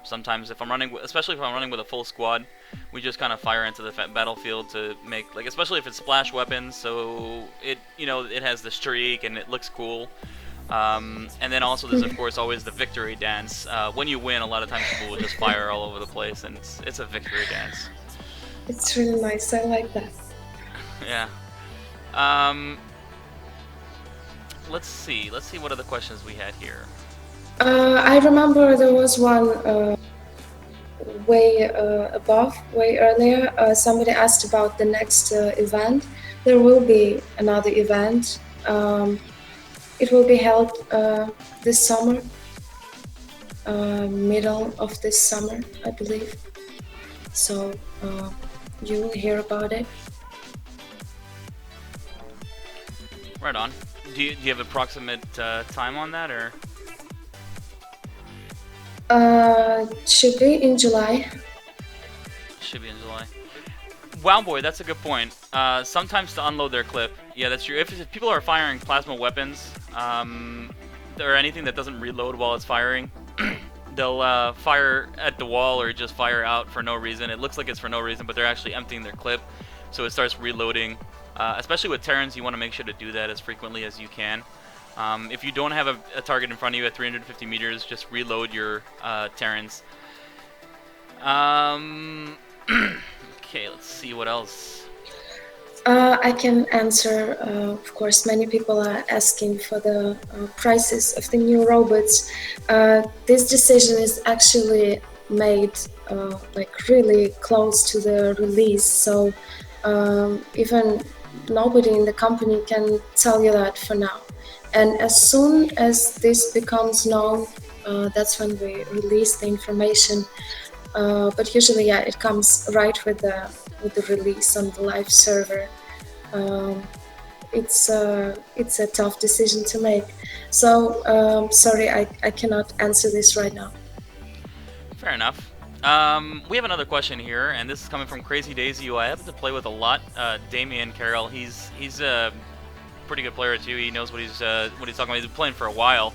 Sometimes if I'm running, especially if I'm running with a full squad, we just kind of fire into the battlefield to make, like, especially if it's splash weapons, so it, it has the streak and it looks cool. And then also there's of course always the victory dance. When you win, a lot of times people will just fire all over the place, and it's a victory dance. It's really nice. I like that. Yeah. Let's see what other questions we had here. I remember there was one way earlier. Somebody asked about the next event. There will be another event. It will be held this summer, middle of this summer, I believe. So you will hear about it. Right on. Do you have approximate time on that, or? Should be in July. Should be in July. Wow, boy, that's a good point. Sometimes to unload their clip, yeah, that's true. If people are firing plasma weapons, or anything that doesn't reload while it's firing, they'll fire at the wall or just fire out for no reason. It looks like it's for no reason, but they're actually emptying their clip, so it starts reloading. Especially with Terrans, you want to make sure to do that as frequently as you can. If you don't have a target in front of you at 350 meters, just reload your Terrans. Okay, let's see what else. I can answer. Of course, many people are asking for the prices of the new robots. This decision is actually made like really close to the release, so even nobody in the company can tell you that for now. And as soon as this becomes known, that's when we release the information. But usually, yeah, it comes right with the release on the live server. It's a tough decision to make. So sorry, I cannot answer this right now. Fair enough. We have another question here, and this is coming from Crazy Daisy, who I happen to play with a lot. Damien Carroll, he's a pretty good player too. He knows what he's talking about. He's been playing for a while.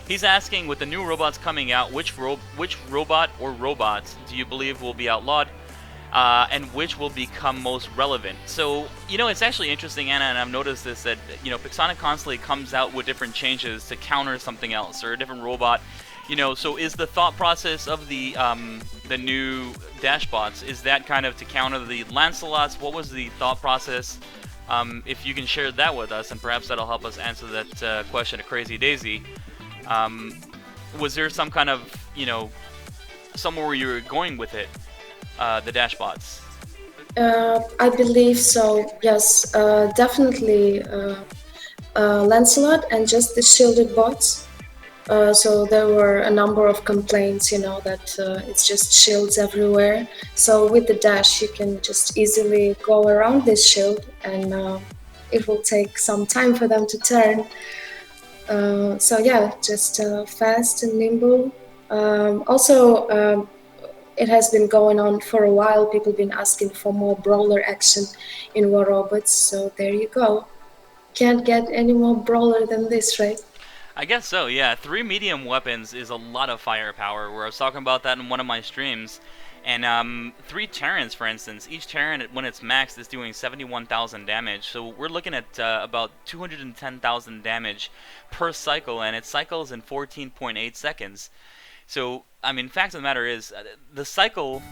He's asking, with the new robots coming out, which robot or robots do you believe will be outlawed, and which will become most relevant? So, it's actually interesting, Anna, and I've noticed this, that, Pixonic constantly comes out with different changes to counter something else, or a different robot. So is the thought process of the new Dashbots, is that kind of to counter the Lancelots? What was the thought process? If you can share that with us, and perhaps that'll help us answer that question to Crazy Daisy. Was there some kind of, somewhere where you were going with it, the Dashbots? I believe so, yes. Definitely Lancelot and just the shielded bots. So there were a number of complaints, that it's just shields everywhere. So with the dash, you can just easily go around this shield, and it will take some time for them to turn. So yeah, just fast and nimble. Also, it has been going on for a while. People have been asking for more brawler action in War Robots. So there you go. Can't get any more brawler than this, right? I guess so, yeah. 3 medium weapons is a lot of firepower, where I was talking about that in one of my streams. And 3 Terrans, for instance, each Terran, when it's maxed, is doing 71,000 damage. So we're looking at about 210,000 damage per cycle, and it cycles in 14.8 seconds. So, fact of the matter is, the cycle,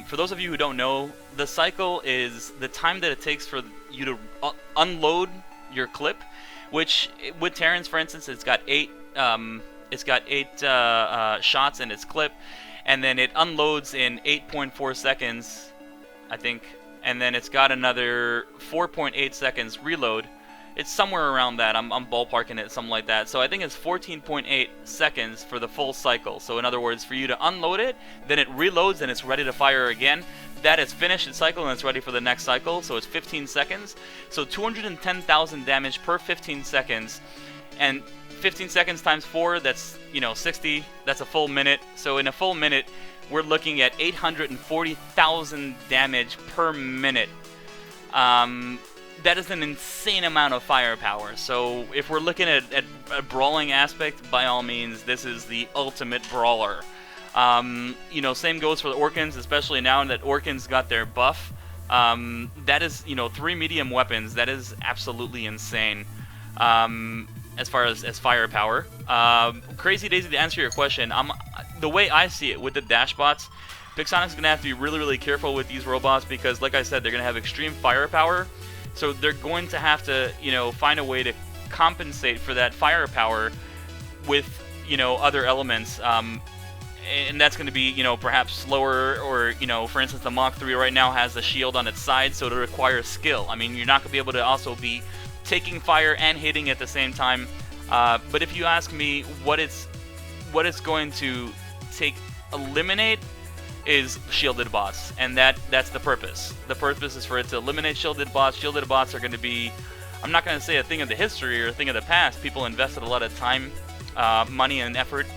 for those of you who don't know, the cycle is the time that it takes for you to unload your clip, which, with Terrans, for instance, it's got 8 shots in its clip, and then it unloads in 8.4 seconds, I think, and then it's got another 4.8 seconds reload. It's somewhere around that. I'm ballparking it, something like that. So I think it's 14.8 seconds for the full cycle. So in other words, for you to unload it, then it reloads and it's ready to fire again. That is finished its cycle and it's ready for the next cycle. So it's 15 seconds. So 210,000 damage per 15 seconds. And 15 seconds times 4, that's, 60. That's a full minute. So in a full minute, we're looking at 840,000 damage per minute. That is an insane amount of firepower. So if we're looking at a brawling aspect, by all means, this is the ultimate brawler. Same goes for the Orkans, especially now that Orkans got their buff. That is, 3 medium weapons. That is absolutely insane. As far as firepower. Crazy Daisy, to answer your question, the way I see it with the dash bots, Pixonic's going to have to be really, really careful with these robots because, like I said, they're going to have extreme firepower. So they're going to have to, find a way to compensate for that firepower with, other elements. And that's going to be, perhaps slower, or, for instance, the Mach 3 right now has a shield on its side, so it requires skill. I mean, you're not going to be able to also be taking fire and hitting at the same time. But if you ask me what it's going to eliminate is shielded bots, and that's the purpose. The purpose is for it to eliminate shielded bots. Shielded bots are going to be, I'm not going to say a thing of the history or a thing of the past. People invested a lot of time, money, and effort,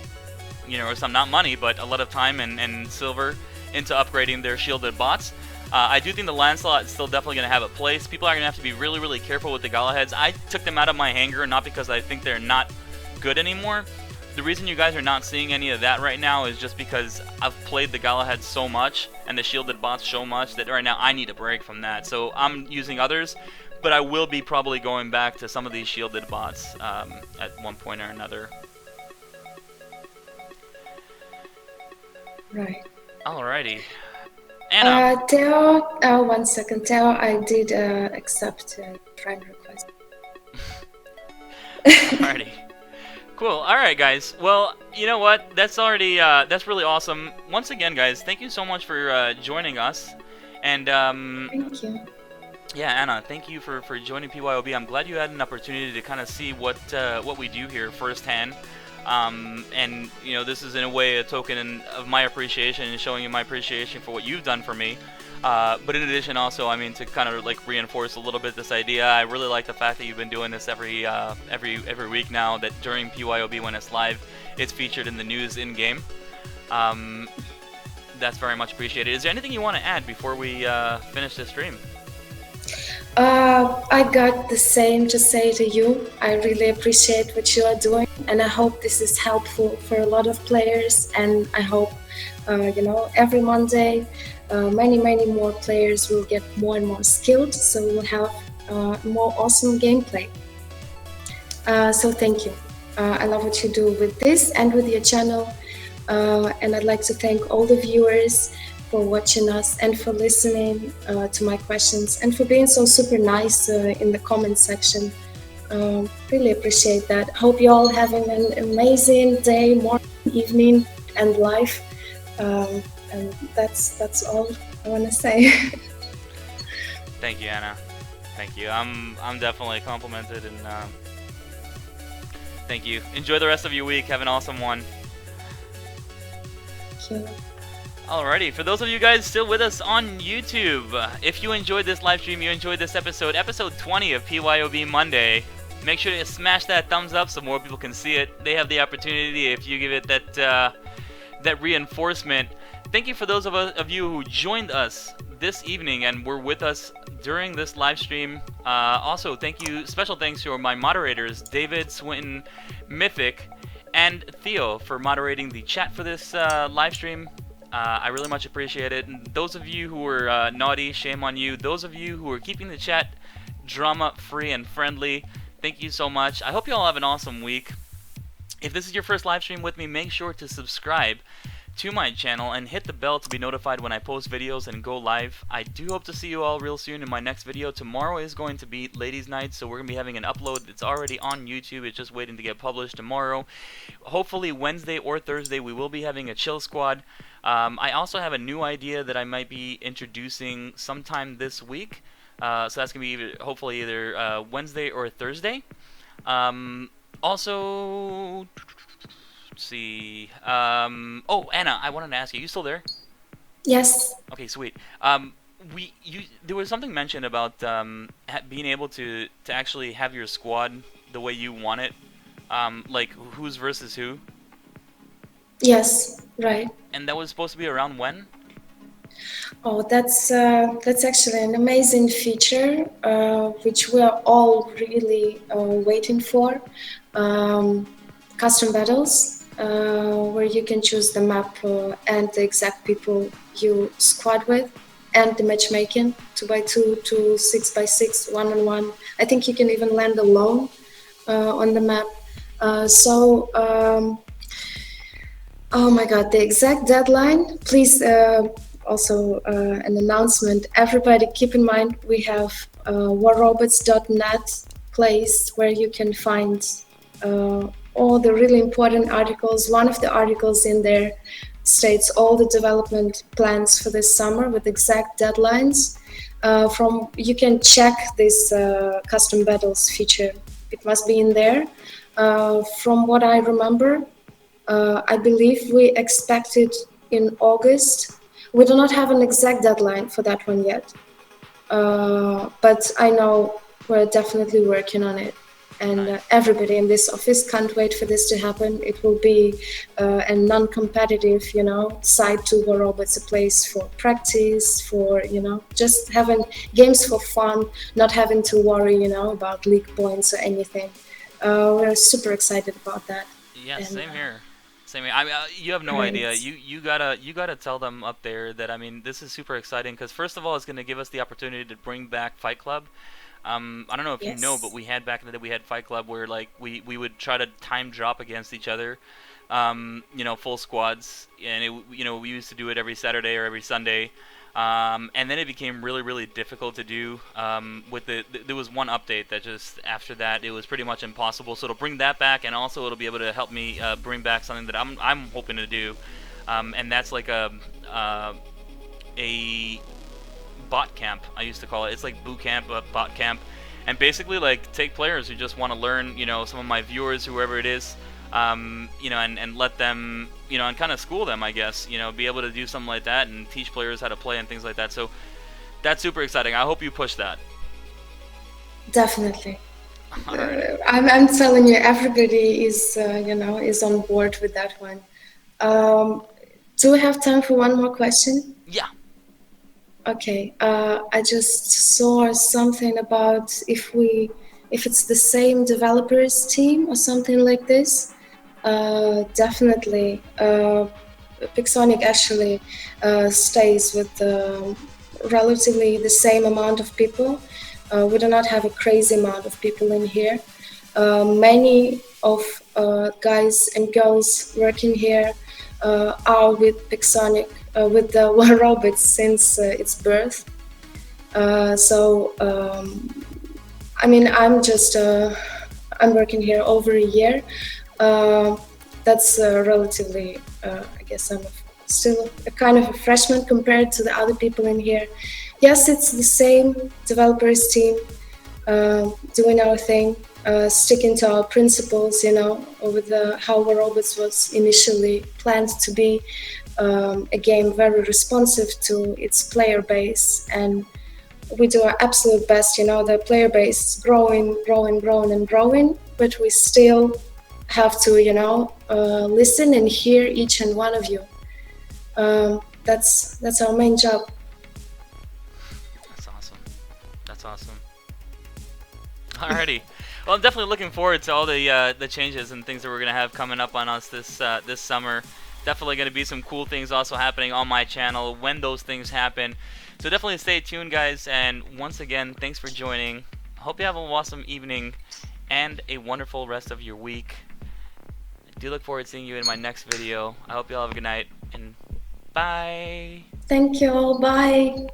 or some, not money, but a lot of time and silver into upgrading their shielded bots. I do think the Lancelot is still definitely going to have a place. People are going to have to be really, really careful with the Galahads. I took them out of my hangar not because I think they're not good anymore. The reason you guys are not seeing any of that right now is just because I've played the Galahad so much and the shielded bots so much that right now I need a break from that. So I'm using others, but I will be probably going back to some of these shielded bots at one point or another. Right. Alrighty. Anna. Teo, 1 second. Teo, I did accept a friend request. Alrighty. Cool. Alright, guys. Well, you know what? That's already, that's really awesome. Once again, guys, thank you so much for joining us. And, Thank you. yeah, Anna, thank you for joining PYOB. I'm glad you had an opportunity to kind of see what we do here firsthand. And, this is in a way a token of my appreciation and showing you my appreciation for what you've done for me. But in addition also, I mean, to kind of like reinforce a little bit this idea, I really like the fact that you've been doing this every week now, that during PYOB when it's live, it's featured in the news in-game. That's very much appreciated. Is there anything you want to add before we finish this stream? I got the same to say to you. I really appreciate what you are doing, and I hope this is helpful for a lot of players. And I hope, every Monday, many more players will get more and more skilled, so we'll have more awesome gameplay. So thank you. I love what you do with this and with your channel. And I'd like to thank all the viewers for watching us and for listening to my questions and for being so super nice in the comment section. Really appreciate that. Hope you all having an amazing day, morning, evening, and life. And that's all I want to say. Thank you, Anna. Thank you. I'm definitely complimented, and thank you. Enjoy the rest of your week. Have an awesome one. Thank you. Alrighty, for those of you guys still with us on YouTube, if you enjoyed this live stream, you enjoyed this episode 20 of PYOB Monday, make sure to smash that thumbs up so more people can see it. They have the opportunity if you give it that reinforcement. Thank you for those of you who joined us this evening and were with us during this live stream. Also, special thanks to my moderators, David, Swinton, Mythic, and Theo, for moderating the chat for this live stream. I really much appreciate it. And those of you who were naughty, shame on you. Those of you who are keeping the chat drama-free and friendly, thank you so much. I hope you all have an awesome week. If this is your first live stream with me, make sure to subscribe to my channel and hit the bell to be notified when I post videos and go live. I do hope to see you all real soon in my next video. Tomorrow is going to be Ladies' Night, so we're going to be having an upload that's already on YouTube. It's just waiting to get published tomorrow. Hopefully Wednesday or Thursday we will be having a chill squad. I also have a new idea that I might be introducing sometime this week. So that's going to be hopefully either Wednesday or Thursday. Also, let's see. Oh, Anna, I wanted to ask you. You still there? Yes. Okay, sweet. There was something mentioned about being able to actually have your squad the way you want it. Like who's versus who? Yes, right. And that was supposed to be around when? Oh, that's actually an amazing feature, which we are all really waiting for. Custom battles, where you can choose the map and the exact people you squad with, and the matchmaking 2x2 to 6x6, 1-on-1. I think you can even land alone on the map. Oh my God, the exact deadline, please. Also, an announcement. Everybody keep in mind we have warrobots.net place where you can find all the really important articles. One of the articles in there states all the development plans for this summer with exact deadlines. You can check this custom battles feature. It must be in there. From what I remember, I believe we expected in August. We do not have an exact deadline for that one yet, but I know we're definitely working on it. And everybody in this office can't wait for this to happen. It will be a non-competitive, side to War Robots, a place for practice, for, just having games for fun, not having to worry, about league points or anything. We're super excited about that. Yeah, same here. Same here. I mean, you have no idea. You gotta tell them up there that, I mean, this is super exciting because first of all, it's gonna give us the opportunity to bring back Fight Club. I don't know if you know, but we had back in the day we had Fight Club where like we would try to time drop against each other, full squads, and we used to do it every Saturday or every Sunday. And then it became really, really difficult to do. There was one update that just after that it was pretty much impossible. So it'll bring that back, and also it'll be able to help me bring back something that I'm hoping to do, and that's like a bot camp. I used to call it. It's like boot camp, bot camp, and basically like take players who just want to learn. Some of my viewers, whoever it is. And let them, and kind of school them, I guess, be able to do something like that and teach players how to play and things like that. So that's super exciting. I hope you push that. Definitely. I'm telling you, everybody is, is on board with that one. Do we have time for one more question? Yeah. Okay. I just saw something about if it's the same developers team or something like this. Definitely. Pixonic actually stays with relatively the same amount of people. We do not have a crazy amount of people in here. Many of guys and girls working here are with Pixonic, with the War Robots since its birth. I mean, I'm working here over a year. That's relatively, I guess I'm still a kind of a freshman compared to the other people in here. Yes, it's the same developers team, doing our thing, sticking to our principles, with how War Robots was initially planned to be, a game very responsive to its player base, and we do our absolute best. The player base is growing, but we still have to, listen and hear each and one of you. That's our main job. That's awesome. Alrighty. Well, I'm definitely looking forward to all the changes and things that we're gonna have coming up on us this summer. Definitely gonna be some cool things also happening on my channel when those things happen. So definitely stay tuned, guys, and once again, thanks for joining. Hope you have an awesome evening and a wonderful rest of your week. I do look forward to seeing you in my next video. I hope you all have a good night, and bye! Thank you all, bye!